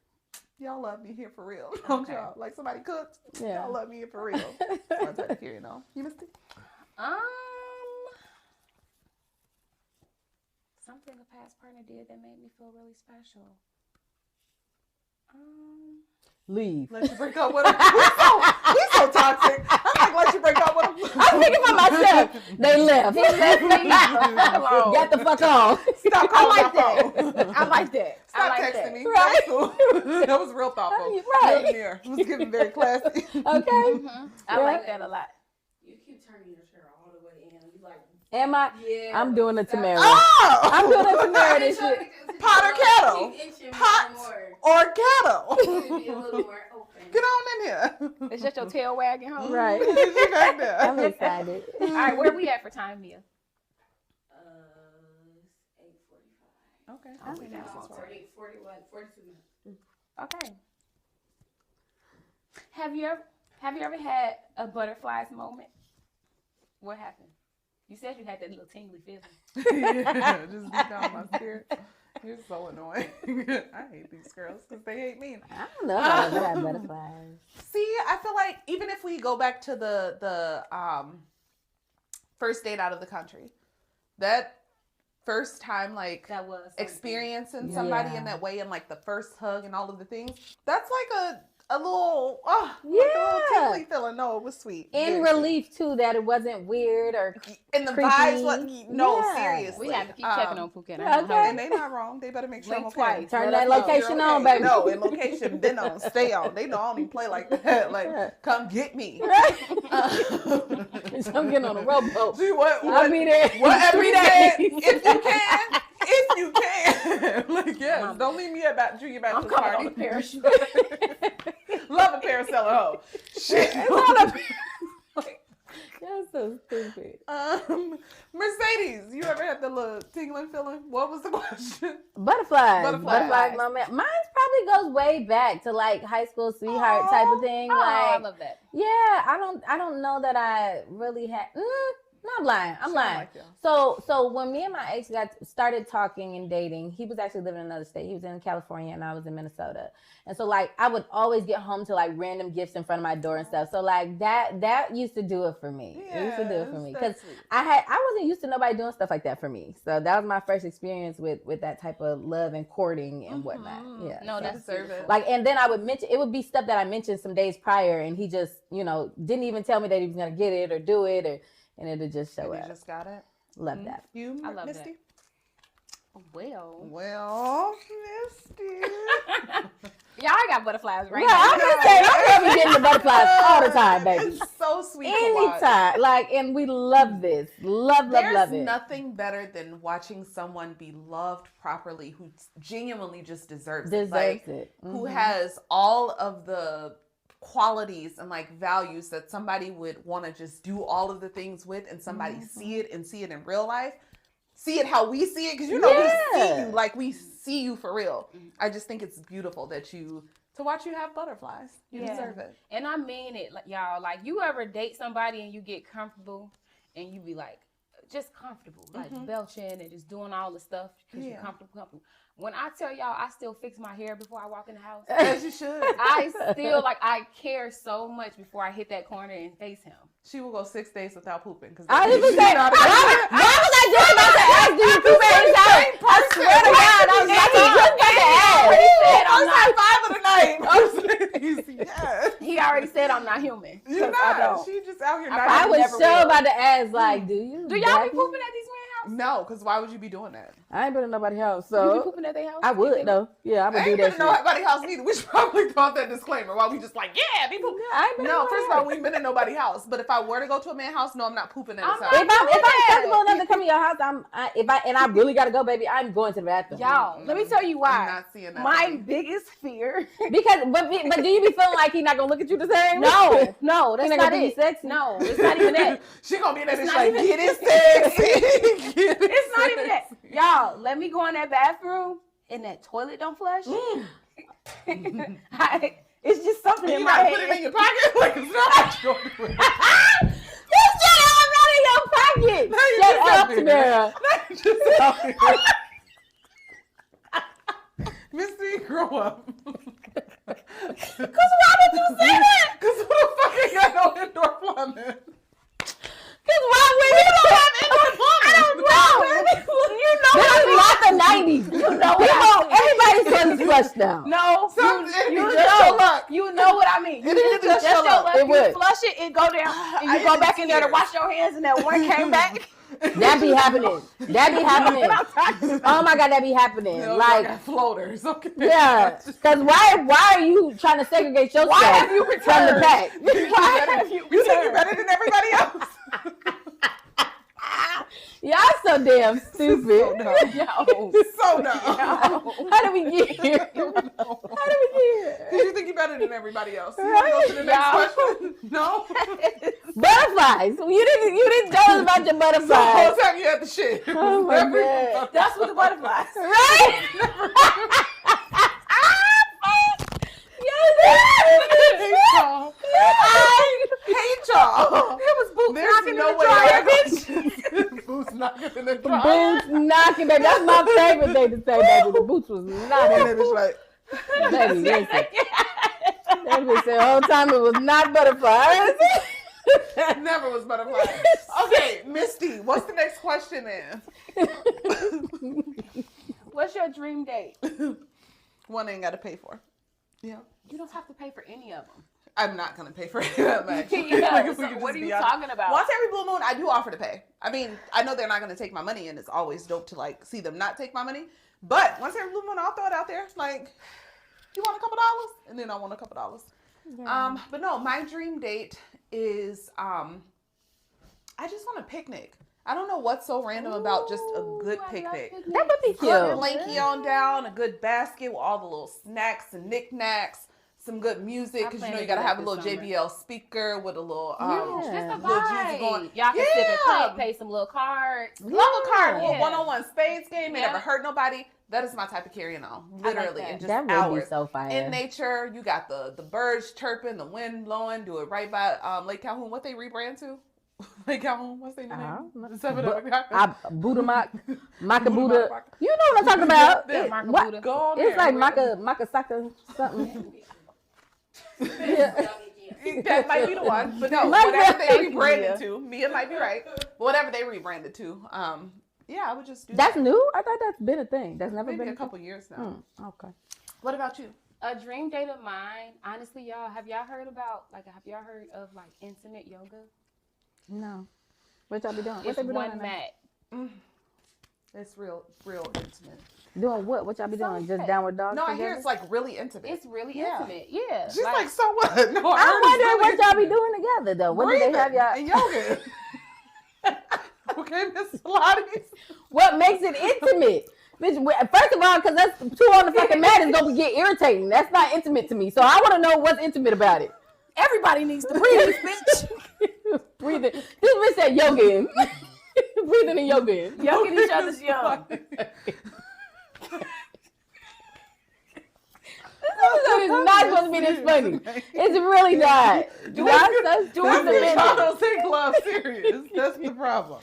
y'all love me here for real. Don't y'all? Like somebody cooked. Yeah. Y'all love me here for real. That's what I hear, you know. You missed it? Something a past partner did that made me feel really special. Leave. Let you break up with him. He's so toxic. I'm like, let you break up with him. I'm thinking for myself. They left. He left me alone. Got the fuck on. Stop calling my phone. I like that. Stop like texting that. me. Right. That was cool. That was real thoughtful. Right. Real near. It was getting very classy. Okay. I like that a lot. You keep turning your chair all the way in. You like, Am I? yeah. I'm doing it to Mary. Oh! I'm doing it to Mary this shit. Pot or kettle? Pot or kettle? Be a little more open. Get on in here. It's just your tail wagging home. Right. She back there. I'm excited. All right, where we at for time, Mia? 8:45. Okay. Oh, we got 41, 42 minutes. Okay. Have you ever had a butterflies moment? What happened? You said you had that little tingly feeling. Yeah, just deep down my spirit. You're so annoying. I hate these girls because they hate me. I don't know if I got butterflies. See, I feel like even if we go back to the first date out of the country, that first time like That was experiencing somebody Yeah. in that way and like the first hug and all of the things, that's like a little like a Yeah. little tingly feeling. No, it was sweet. In Very relief too that it wasn't weird or sweet. And the creepy. vibes was no, Yeah. seriously. We have to keep checking on Phuket. Okay. And they not wrong. They better make sure I'm Blink okay. twice. turn Let that us know. location You're on, okay. baby. No, in location, been on, stay on. They know I don't even play like that. Like, come get me. I'm getting on a rowboat. See what? I'll be there. Whatever 3 you said, days. if you can. If you can. Like, yes. Don't leave me at junior I'm bachelor coming party. on a parachute. Love a parasail hoe. Shit. That's so stupid. Mercedes, you ever had the little tingling feeling? What was the question? Butterflies Butterflies. moment. Mine probably goes way back to like high school sweetheart type of thing. Oh, I Like, love that. yeah, I don't know that I really had. No, I'm lying. I'm Sound lying. like y'all. So when me and my ex started talking and dating, he was actually living in another state. He was in California and I was in Minnesota. And so like I would always get home to like random gifts in front of my door and stuff. So like that used to do it for me. It used to do it for me because I wasn't used to nobody doing stuff like that for me. So that was my first experience with that type of love and courting and whatnot. Yeah. No, that's deserve it. Like, and then I would mention, it would be stuff that I mentioned some days prior and he just, didn't even tell me that he was going to get it or do it and it'll just show You up. just got it. Love that. You, I love Misty? Well, Misty. y'all got butterflies right Yeah, now. I'm just saying, I'm probably getting the butterflies all the time, baby. It's so sweet to watch. Anytime. Like, and we love this. Love There's it. nothing better than watching someone be loved properly who genuinely just deserves it. Deserves Like, it. who has all of the qualities and like values that somebody would want to just do all of the things with and somebody see it in real life. See it how we see it because we see you like we see you for real. I just think it's beautiful that to watch you have butterflies. You deserve it. And I mean it, like, y'all. Like, you ever date somebody and you get comfortable and you be like, just comfortable, like belching and just doing all the stuff because you're comfortable. When I tell y'all, I still fix my hair before I walk in the house. As you should. I still, I care so much before I hit that corner and face him. She will go 6 days without pooping. I was just saying, why was I just about to ask, do you poop every time? I swear to God, I was just about to ask. He said, I'm not 5 of the night. Yes. He already said I'm not human. You're 'Cause I not. don't. She just out here I not. I was never so will. about to ask, like, do you? Do y'all be pooping at these men's house? No, because why would you be doing that? I ain't been in nobody's house, You be so pooping at their house? I would, though. Yeah, I would I do ain't that been to shit. nobody's house neither. We should probably throw out that disclaimer while we just like, yeah, be pooping. I ain't been No, in first of nobody's all, we ain't been in nobody's house. But if I were to go to a man's house, no, I'm not pooping at his house. If I'm comfortable enough to come to your house, I really gotta go, baby, I'm going to the bathroom. Y'all, let me tell you I'm why. not seeing that. My biggest fear. Because, but do you be feeling like he's not gonna look at you the same? No, that's He not not gonna be it. sexy? No, it's not even that. She gonna be in there It's bitch not like, even- get it sexy. Get it It's not even that. sexy. Y'all, let me go in that bathroom and that toilet don't flush. It's just something You in my gotta head. put it in your pocket? Like, it's not what you gonna do. This shit I'm not in your pocket. No, you Shut just up, out there. Tamara. No, you Just out here. Misty, grow up. Because why would you say that? Because who the fuck ain't got no indoor plumbing? Because why would you don't have indoor plumbing? I don't know. You know this is not the 90s. You know what everybody's toilet flushed now. No, you know what I mean. It just your luck. You flush it, it go down, and you go back in there to wash your hands, and that one came back. That be happening. Oh my God, that be happening. Like floaters. Okay. Yeah. Because why are you trying to segregate yourself from the pack? Why have you think you're better than everybody else? Y'all so damn stupid. So dumb. How did we get here? Because you think you're better than everybody else. You want to go to the next question? No? Butterflies. You didn't tell us about your butterflies. The whole time you had the shit. Oh my God. That's what the butterflies. Right? I hate y'all. It was boots knocking in the dryer, bitch. Boots knocking in the dryer. Boots knocking, baby. That's my favorite thing to say, baby. The boots was knocking. And it was like, baby, listen. That bitch said the whole time it was not butterflies. Never was butterflies. Okay, Misty, what's the next question then? What's your dream date? One ain't got to pay for. Yeah. You don't have to pay for any of them. I'm not going to pay for any of them, actually. What are you talking about? Once every blue moon, I do offer to pay. I mean, I know they're not going to take my money, and it's always dope to, like, see them not take my money. But once every blue moon, I'll throw it out there. Like, you want a couple dollars? And then I want a couple dollars. Yeah. But no, my dream date is, I just want a picnic. I don't know what's so random about just a good picnic. That would be cute. Good blankie on down, a good basket with all the little snacks and knickknacks, some good music, because you know you gotta have a little JBL speaker with a little just a little vibe. going. Y'all can sit and play some little cards. Love a card, a little one-on-one spades game. It never hurt nobody. That is my type of carrying on, literally, like and just that hours. Would be so fire. In nature. You got the birds chirping, the wind blowing. Do it right by Lake Calhoun. What they rebrand to? Lake Calhoun. What's their name? Buddha Maka Buddha. You know what I'm talking about? It's like Maka Saka something. That might be the one, but no, whatever they rebranded to, Mia might be right. But whatever they rebranded to, yeah, I would just do That's that. new? I thought that's been a thing. That's never Maybe been a couple years now. Okay. What about you? A dream date of mine, honestly, y'all, have y'all heard of like intimate yoga? No. What y'all be doing? It's one mat. It's real intimate. Doing what? What y'all be doing? Just downward dog? No, I hear it's like really intimate. It's really intimate. Yeah. She's like, so what? No, I'm wondering what y'all be doing together though. What do they have y'all? And yoga. Okay, Miss Pilates. What makes it intimate? Bitch, first of all, because that's two on the fucking mat is gonna get irritating. That's not intimate to me. So I want to know what's intimate about it. Everybody needs to breathe, bitch. Breathing. This bitch said yoga in. Breathing and yoga in. Yoking each other's young. This is not supposed to be this funny. It's really not. Y'all don't take love serious. That's the problem.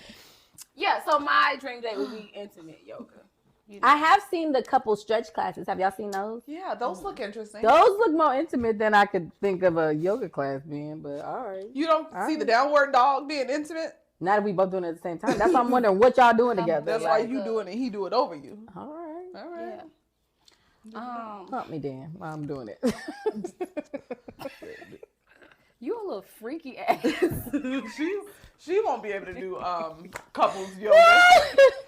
Yeah, so my dream date would be intimate yoga. You know? I have seen the couple stretch classes. Have y'all seen those? Yeah, those look interesting. Those look more intimate than I could think of a yoga class being, but all right. You don't see the downward dog being intimate? Not if we both doing it at the same time. That's why I'm wondering what y'all doing together. That's why you doing it. He do it over you. All right. All right. Yeah. Pump me then while I'm doing it. You a little freaky ass. She won't be able to do couples yoga.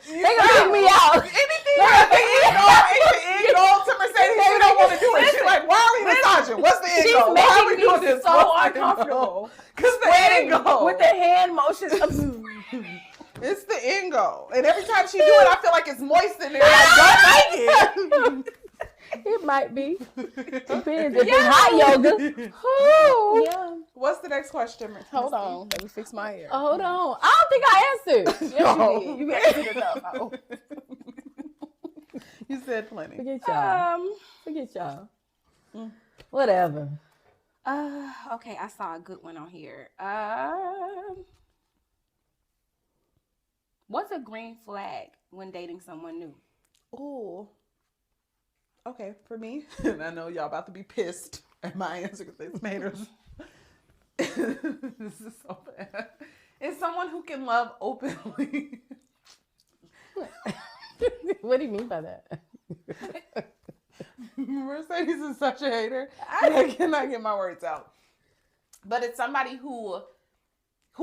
They gonna kick me out. Anything the goal to Mercedes, she don't want to do it. She's like, why are we massaging? What's the end goal? Why are we doing this? So uncomfortable. Because the end goal. With the hand motions. It's the end goal. And every time she do it, I feel like it's moist in there. I don't like it. It might be. Depends. If it's hot yoga. Yeah. What's the next question? Hold on. Let me fix my hair. Hold on. I don't think I answered. Yes, you did. You answered enough. You said plenty. Forget y'all. Whatever. Okay, I saw a good one on here. What's a green flag when dating someone new? Ooh. Okay, for me, and I know y'all about to be pissed at my answer because it's haters. This is so bad. It's someone who can love openly. What do you mean by that? Mercedes is such a hater. I cannot get my words out. But it's somebody who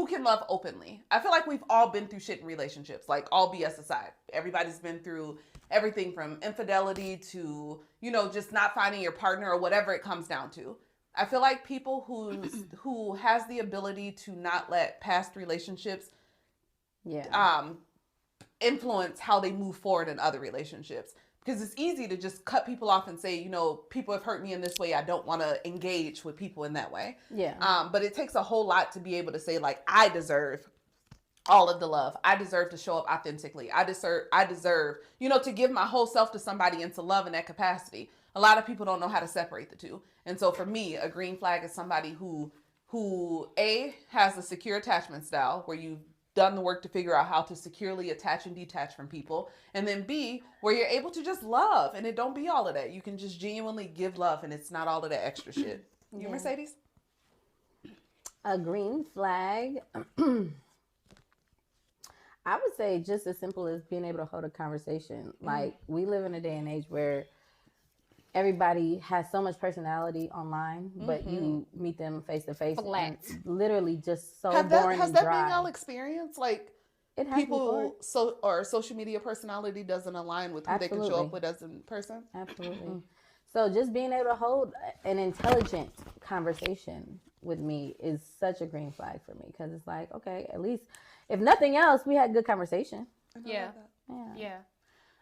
can love openly. I feel like we've all been through shit in relationships, like all BS aside. Everybody's been through everything from infidelity to, just not finding your partner or whatever it comes down to. I feel like people who has the ability to not let past relationships influence how they move forward in other relationships. Because it's easy to just cut people off and say, people have hurt me in this way. I don't want to engage with people in that way. Yeah. But it takes a whole lot to be able to say, like, I deserve all of the love. I deserve to show up authentically. I deserve, to give my whole self to somebody and to love in that capacity. A lot of people don't know how to separate the two. And so for me, a green flag is somebody who A, has a secure attachment style where you've done the work to figure out how to securely attach and detach from people. And then B, where you're able to just love and it don't be all of that. You can just genuinely give love and it's not all of that extra shit. You, Mercedes? A green flag. I would say just as simple as being able to hold a conversation. Like, we live in a day and age where everybody has so much personality online, but you meet them face to face and it's literally just so boring Has and that dry. been y'all experience? Like, It has people or social media personality doesn't align with who they can show up with as in person? Absolutely. So just being able to hold an intelligent conversation with me is such a green flag for me, because it's like, okay, at least if nothing else, we had good conversation. Yeah.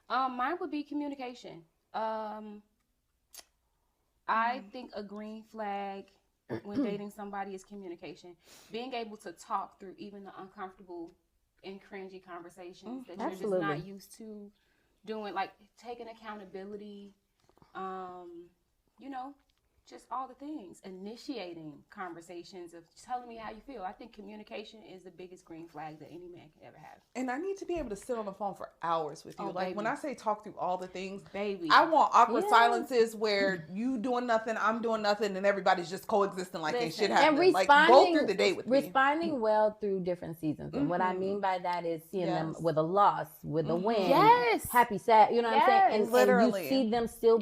Mine would be communication. I think a green flag when dating somebody is communication. Being able to talk through even the uncomfortable and cringy conversations that you're just not used to doing, like taking accountability, just all the things, initiating conversations of telling me how you feel. I think communication is the biggest green flag that any man can ever have. And I need to be able to sit on the phone for hours with you. Like, when I say talk through all the things, baby, I want awkward silences where you doing nothing, I'm doing nothing, and everybody's just coexisting like ain't shit happening. And like, go through the day with me. Responding well through different seasons. And what I mean by that is seeing them with a loss, with a win, happy, sad, you know what I'm saying? And you see them still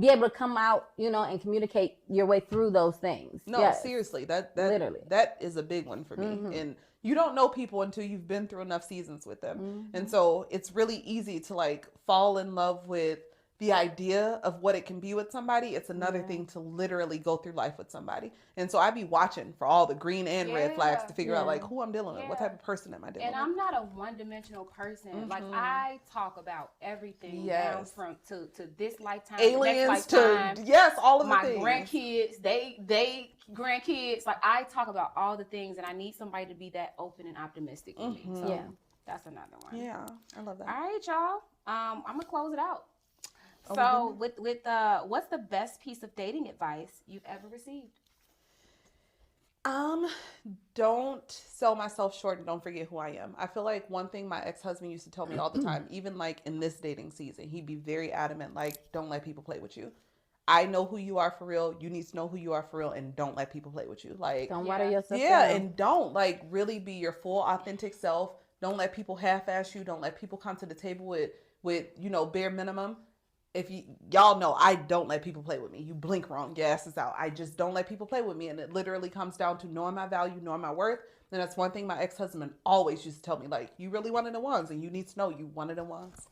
be able to come out, and communicate your way through those things. No, seriously, that literally, that is a big one for me. And you don't know people until you've been through enough seasons with them. And so it's really easy to like fall in love with the idea of what it can be with somebody. It's another thing to literally go through life with somebody. And so I be watching for all the green and red flags to figure out like who I'm dealing with, what type of person am I dealing with. And I'm not a one-dimensional person. Like, I talk about everything down from to this lifetime, aliens next lifetime, to all of the my things. grandkids, they grandkids. Like, I talk about all the things, and I need somebody to be that open and optimistic with me. So that's another one. Yeah, I love that. All right, y'all. I'm gonna close it out. So with what's the best piece of dating advice you've ever received? Don't sell myself short and don't forget who I am. I feel like one thing my ex-husband used to tell me all the time, even like in this dating season, he'd be very adamant, like, don't let people play with you. I know who you are for real. You need to know who you are for real, and don't let people play with you. Like, don't water yourself down. And don't like really be your full authentic self. Don't let people half-ass you. Don't let people come to the table with bare minimum. If y'all know, I don't let people play with me. You blink wrong, your ass is out. I just don't let people play with me. And it literally comes down to knowing my value, knowing my worth. And that's one thing my ex-husband always used to tell me, like, you really one of the ones, and you need to know you one of the ones.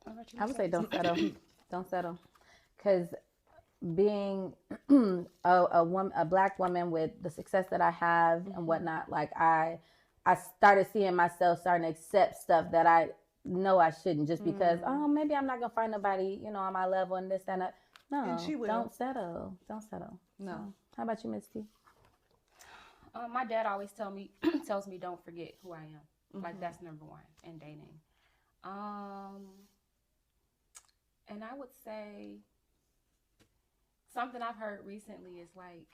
I would say don't settle. Don't settle. Because being a Black woman with the success that I have and whatnot, like I started seeing myself starting to accept stuff that I know I shouldn't, just because maybe I'm not gonna find nobody on my level and this and that. No, and she will. Don't settle. No. So, how about you, Miss T? My dad always tells me don't forget who I am. Like, that's number one in dating. And I would say something I've heard recently is like,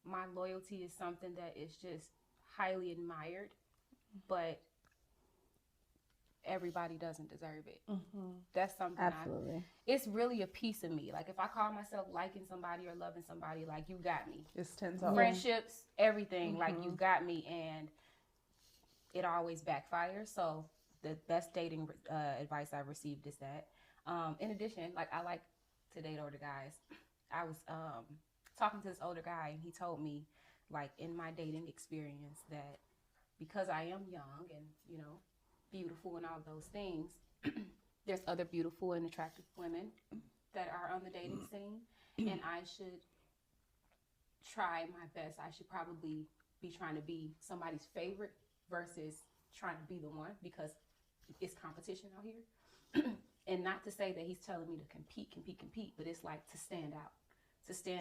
my loyalty is something that is just highly admired, but everybody doesn't deserve it. That's something Absolutely. It's really a piece of me. Like if I call myself liking somebody or loving somebody, like you got me. It's 10 times. Friendships, everything, like you got me, and it always backfires. So the best dating advice I've received is that. In addition, like I like to date older guys. I was talking to this older guy, and he told me, like in my dating experience, that because I am young and, you know, beautiful and all those things, there's other beautiful and attractive women that are on the dating scene, and I should try my best. I should probably be trying to be somebody's favorite versus trying to be the one, because it's competition out here. And not to say that he's telling me to compete, but it's like to stand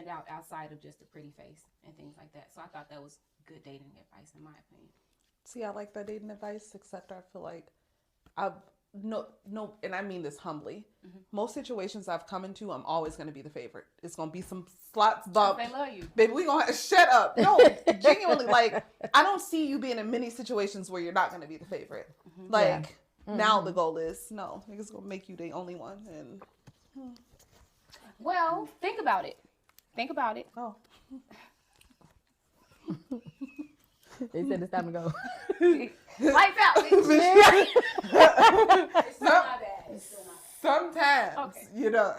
out outside of just a pretty face and things like that. So I thought that was good dating advice, in my opinion. See, I like that dating advice, except I feel like no, and I mean this humbly. Most situations I've come into, I'm always going to be the favorite. It's going to be some slots bumped. They love you. Baby, we going to shut up. No, genuinely, like, I don't see you being in many situations where you're not going to be the favorite. Like, now the goal is, no, niggas going to make you the only one. And Well, think about it. Oh. They said it's time to go. Lights out. It's still not bad. It's still not bad. Sometimes, Okay. you know.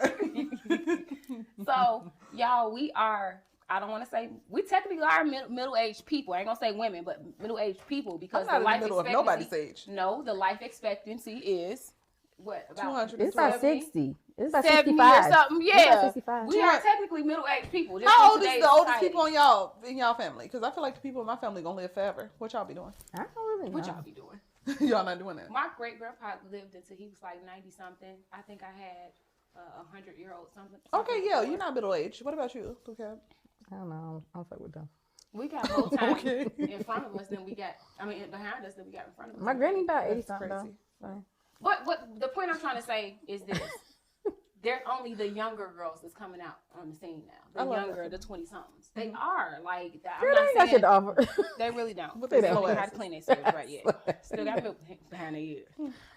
So, y'all, we are, I don't want to say, we technically are middle-aged people. I ain't going to say women, but middle-aged people, because I'm not the life in the middle of expectancy, nobody's age. No, the life expectancy is, what, about 200. It's about 60. It's about 70 65. or something. It's about Yeah. 65. We are technically middle-aged people. Just How in old is today's the oldest society. people in y'all family? Because I feel like the people in my family gonna live forever. What y'all be doing? I don't really know. What y'all be doing? Y'all not doing that. My great-grandpa lived until he was like 90-something. I think I had a 100-year-old something. Okay, yeah, you're not middle aged. What about you, okay? I don't know. I don't fuck with them. We got more time Okay. in front of us than we got, behind us than we got in front of us. My granny about 80 That's something though. crazy. So. What the point I'm trying to say is this. They're only the younger girls that's coming out on the scene now. I The love younger, that. the 20-somethings. They are like that. Girl, I'm they not ain't got saying shit to offer. they really don't. But They they don't slow know how to asses. clean their serves right yet. Still got milk behind their ear.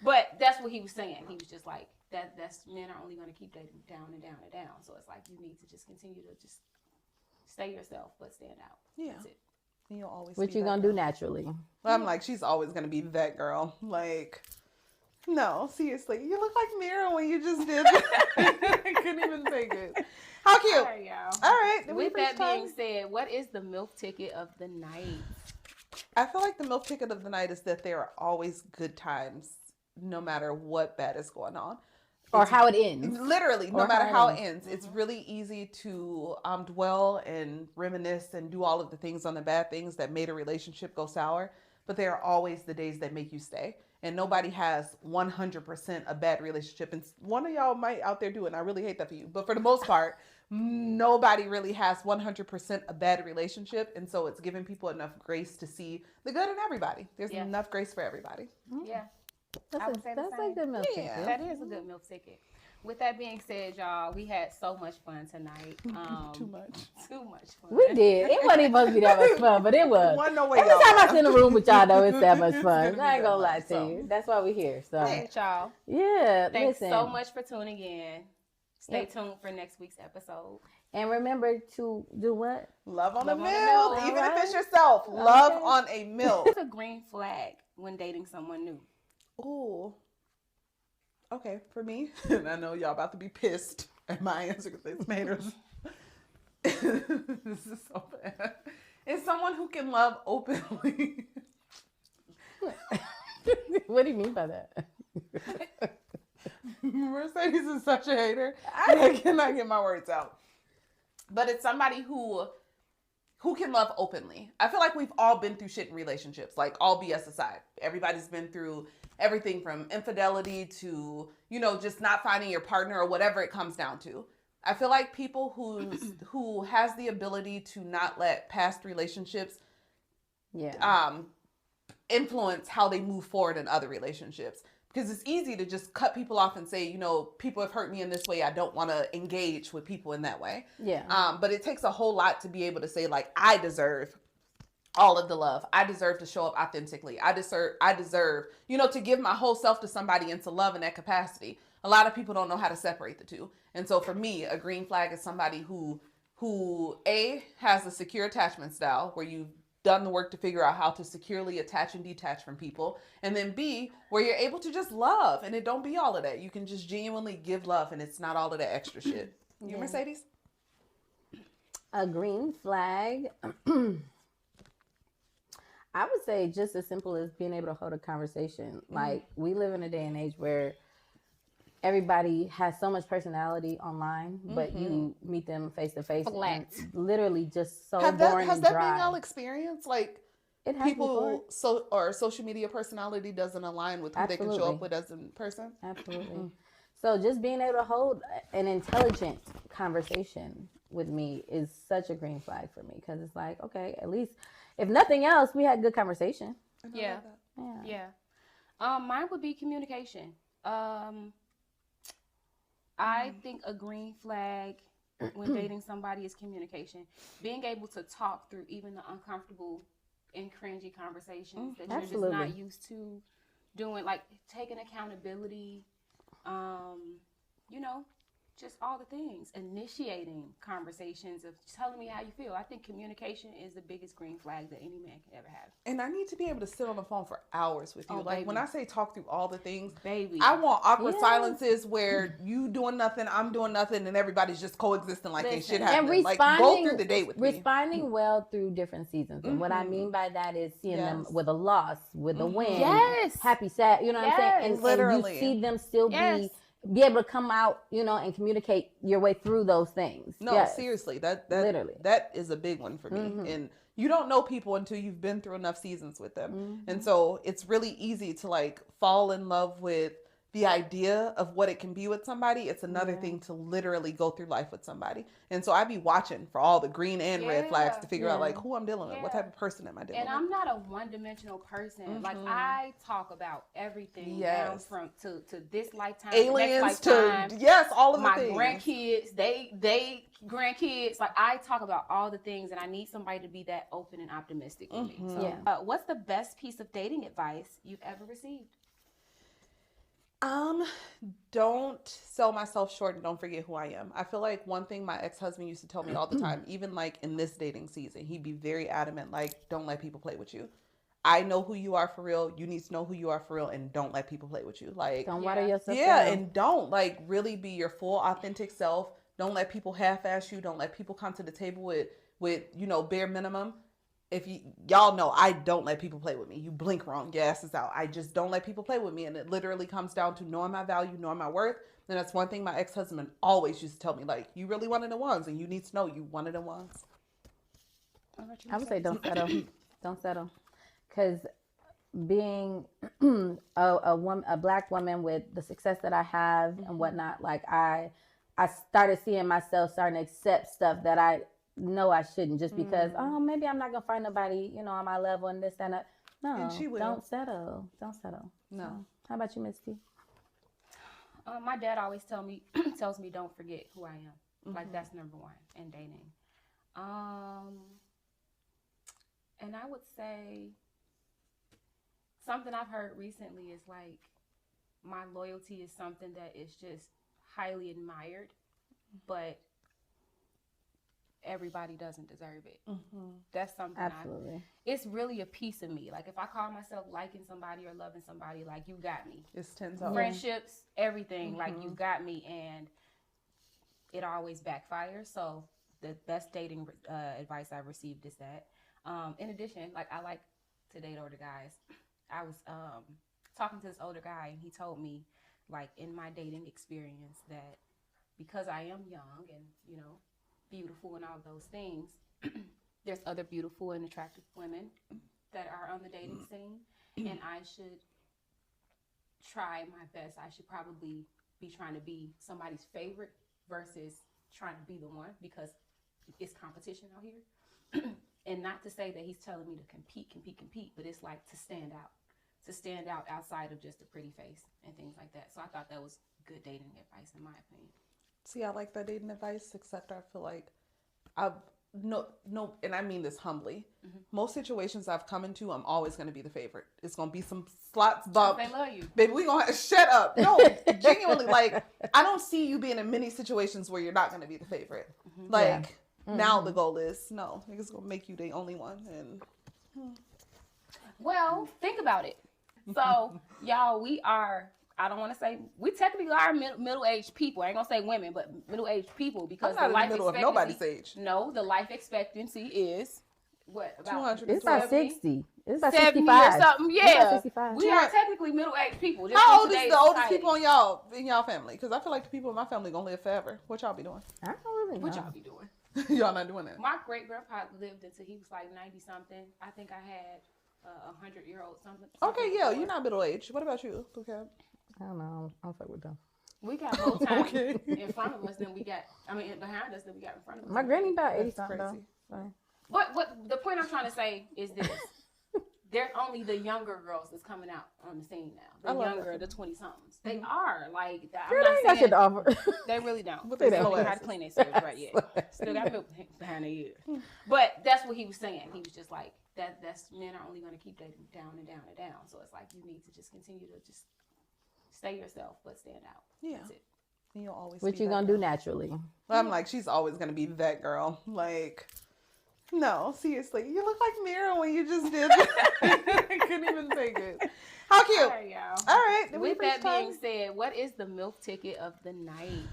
But that's what he was saying. He was just like, that's men are only going to keep dating down and down and down. So it's like you need to just continue to just stay yourself, but stand out. Yeah. That's it. And you'll always What be you that gonna girl. do naturally? I'm like, she's always gonna be that girl. Like, no, seriously. You look like Mira when you just did that. I couldn't even take it. How cute. All right, y'all. All right. did we With reach that being time? said, what is the MILF ticket of the night? I feel like the milk ticket of the night is that there are always good times, no matter what bad is going on. Or how it ends. Literally, no Or matter how how it it ends. It's really easy to dwell and reminisce and do all of the things on the bad things that made a relationship go sour. But there are always the days that make you stay. And nobody has 100% a bad relationship. And one of y'all might out there do it, and I really hate that for you. But for the most part, nobody really has 100% a bad relationship. And so it's giving people enough grace to see the good in everybody. There's Yeah. enough grace for everybody. Yeah. That's I would say the that's same. a good milk Yeah. ticket. That is a good MILF ticket. With that being said, y'all, we had so much fun tonight. Too much. Too much fun. We did. It wasn't even supposed to be that much fun, but it was. One no way, Every y'all. time I sit in a room with y'all, though, it's that much It's fun. gonna be I ain't that gonna lie much, to so. you. That's why we're here. So, All right, y'all. yeah, Thanks listen. so much for tuning in. Stay Yep. tuned for next week's episode. And remember to do what? Love on a Love on a milk, milk, even if alright. it's yourself. Love Okay. on a milk. What's a green flag when dating someone new? Ooh. Okay, for me, and I know y'all about to be pissed at my answer because they made us. This is so bad. It's someone who can love openly. What do you mean by that? Mercedes is such a hater. I cannot get my words out. But it's somebody who can love openly. I feel like we've all been through shit in relationships, like all BS aside. Everybody's been through everything from infidelity to, just not finding your partner or whatever it comes down to. I feel like people who has the ability to not let past relationships Yeah. influence how they move forward in other relationships. Because it's easy to just cut people off and say, people have hurt me in this way. I don't want to engage with people in that way. Yeah. But it takes a whole lot to be able to say, like, I deserve all of the love. I deserve to show up authentically. I deserve, to give my whole self to somebody and to love in that capacity. A lot of people don't know how to separate the two. And so for me, a green flag is somebody who A, has a secure attachment style where you've done the work to figure out how to securely attach and detach from people. And then B, where you're able to just love and it don't be all of that. You can just genuinely give love and it's not all of that extra shit. You, Mercedes? A green flag. I would say just as simple as being able to hold a conversation. Like, we live in a day and age where everybody has so much personality online, but you meet them face to face and literally just so boring and dry. Has that been y'all experience? Like, it has people or social media personality doesn't align with who they can show up with as a person? Absolutely. So just being able to hold an intelligent conversation with me is such a green flag for me, because it's like, okay, at least if nothing else, we had good conversation. Yeah. Mine would be communication. I think a green flag when dating somebody is communication. Being able to talk through even the uncomfortable and cringy conversations that you're just not used to doing, like taking accountability, just all the things, initiating conversations of telling me how you feel. I think communication is the biggest green flag that any man can ever have. And I need to be able to sit on the phone for hours with you. Like, when I say talk through all the things, baby, I want awkward silences where you doing nothing, I'm doing nothing, and everybody's just coexisting like ain't shit happening. Like, go through the day with me. Responding well through different seasons. And what I mean by that is seeing them with a loss, with a win, happy, sad, you know what I'm saying? And literally. And you see them still be able to come out, and communicate your way through those things. No, seriously, that literally, that is a big one for me. And you don't know people until you've been through enough seasons with them. And so it's really easy to like fall in love with the idea of what it can be with somebody. It's another thing to literally go through life with somebody. And so I be watching for all the green and red flags to figure out like who I'm dealing with, what type of person am I dealing with. And I'm not a one-dimensional person. Like, I talk about everything down from to this lifetime, aliens, next lifetime, to all of the my things. Grandkids, they grandkids. Like, I talk about all the things, and I need somebody to be that open and optimistic with me. So, what's the best piece of dating advice you've ever received? Don't sell myself short and don't forget who I am. I feel like one thing my ex-husband used to tell me all the time, even like in this dating season, he'd be very adamant, like, don't let people play with you. I know who you are for real. You need to know who you are for real, and don't let people play with you. Like, don't water yourself down. And don't like really be your full authentic self. Don't let people half-ass you. Don't let people come to the table with bare minimum. If y'all know, I don't let people play with me. You blink wrong, your ass is out. I just don't let people play with me. And it literally comes down to knowing my value, knowing my worth. And that's one thing my ex-husband always used to tell me, like, you really one of the ones, and you need to know you one of the ones. I would say don't settle. Don't settle. Because being a Black woman with the success that I have and whatnot, like I started seeing myself starting to accept stuff that I know I shouldn't, just because maybe I'm not gonna find nobody on my level and this and that. No, and she will. Don't settle. No. So, how about you, Miss T? My dad always tells me don't forget who I am. Like, that's number one in dating. And I would say something I've heard recently is like, my loyalty is something that is just highly admired, but everybody doesn't deserve it. That's something it's really a piece of me. Like, if I call myself liking somebody or loving somebody, like, you got me. It's 10 times. Friendships, everything, like, you got me, and it always backfires. So the best dating advice I've received is that. In addition, like, I like to date older guys. I was talking to this older guy, and he told me, like, in my dating experience, that because I am young and beautiful and all those things, there's other beautiful and attractive women that are on the dating scene, and I should try my best. I should probably be trying to be somebody's favorite versus trying to be the one, because it's competition out here. And not to say that he's telling me to compete, but it's like to stand out outside of just a pretty face and things like that. So I thought that was good dating advice, in my opinion. See, I like that dating advice, except I feel like no, and I mean this humbly. Most situations I've come into, I'm always going to be the favorite. It's going to be some slots bumped. They love you. Baby, we going to shut up. No, genuinely, like, I don't see you being in many situations where you're not going to be the favorite. Like, now the goal is, no, niggas going to make you the only one. And Well, think about it. So, y'all, we are, I don't want to say, we technically are middle-aged people. I ain't going to say women, but middle-aged people because I'm not the life in the middle of nobody's age. No, the life expectancy is, what, about 200. It's about 60. It's about 70 65. or something. It's about Yeah. 65. We are technically middle-aged people. Just How in old is today's the oldest society. people in y'all family? Because I feel like the people in my family going to live forever. What y'all be doing? I don't really know. What y'all be doing? Y'all not doing that. My great-grandpa lived until he was like 90-something. I think I had 100-year-old something. Okay, yeah, you're not middle-aged. What about you, Lucas? I don't know. I don't fuck with them. We got more time Okay. in front of us than we got, behind us than we got in front of us. My granny about 80 That's something crazy. though. What the point I'm trying to say is this. They're only the younger girls that's coming out on the scene now. The younger, the 20-somethings. They are. Like, Girl, I'm they not ain't got shit saying to offer. they really don't. What They they don't slow know how to asses. clean their sewage right yet. Still got milk behind their ears. But that's what he was saying. He was just like, that's men are only going to keep dating down and down and down. So it's like you need to just continue to just stay yourself, but stand out. Yeah. That's it. And you'll always What be you that gonna girl. do naturally? I'm like, she's always going to be that girl. Like, no, seriously. You look like Mira when you just did that. I couldn't even take it. How cute. All right, y'all. All right. Did we With reach that time? being said, what is the MILF ticket of the night?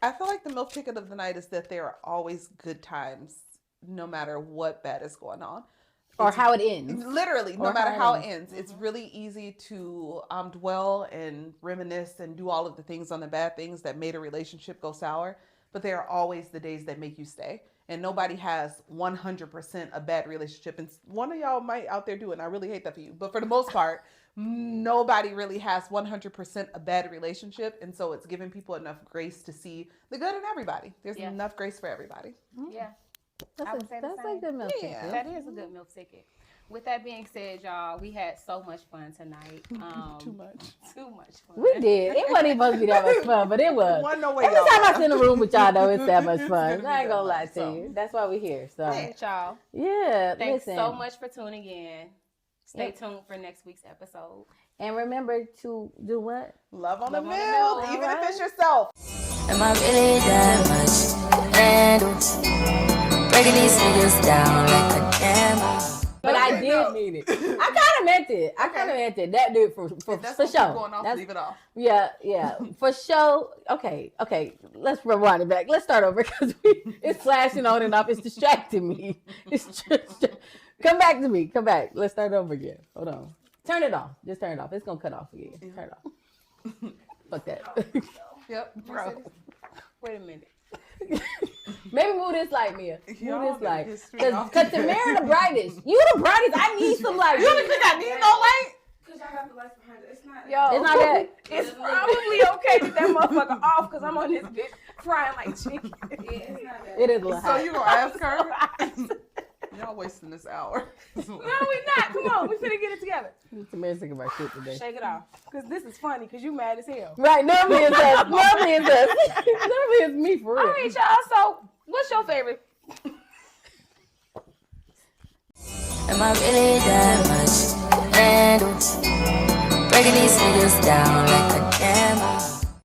I feel like the milk ticket of the night is that there are always good times, no matter what bad is going on. Or how it ends. Literally, no Or matter how how it it ends. It's really easy to dwell and reminisce and do all of the things on the bad things that made a relationship go sour. But there are always the days that make you stay. And nobody has 100% a bad relationship. And one of y'all might out there do it, and I really hate that for you. But for the most part, nobody really has 100% a bad relationship. And so it's giving people enough grace to see the good in everybody. There's enough grace for everybody. Yeah. That's I would say the a same. good milk Yeah. ticket. That is a good MILF ticket. With that being said, y'all, we had so much fun tonight. Too much. Too much fun. We did. It wasn't even supposed to be that much fun, but it was. One no way, Every y'all. time I sit in a room with y'all, though, it's that much It's fun. gonna be I ain't that gonna lie much, to so. you. That's why we're here. So, All right, y'all. yeah, Thanks listen. so much for tuning in. Stay tuned for next week's episode. And remember to do what? Love on the Love on the milk, milk, even alright. if it's yourself. Am I really that much? And breaking these niggas down like a camera. But I Okay, did no. mean it. I kind of meant it. I kind of meant it. That dude for If that's for what sure. keep going off, That's- leave it off. Yeah, for sure. Okay. Let's rewind it back. Let's start over because it's flashing on and off. It's distracting me. It's just come back to me. Come back. Let's start over again. Hold on. Turn it off. Just turn it off. It's gonna cut off again. Turn it off. Fuck that. Yep, bro. Wait a minute. Maybe move this light, Mia. Y'all Move this got light. history Cause off Tamara the brightest. You the brightest. I need some light. You don't think I need no light? Because y'all have the lights behind it. It's not. Yo, It's not that. It's probably okay with that motherfucker off because I'm on this bitch frying like chicken. Yeah, it's not that. It is a little So hot. you gonna ask her? Y'all wasting this hour. No, we not. Come on, we finna get it together. Tamara's thinking about shit today. Shake it off. Because this is funny because you mad as hell. Right, normally it's us. Normally it's us. Normally it's me for real. All right, y'all. So, what's your favorite? Am I really that much? And breaking these niggas down like a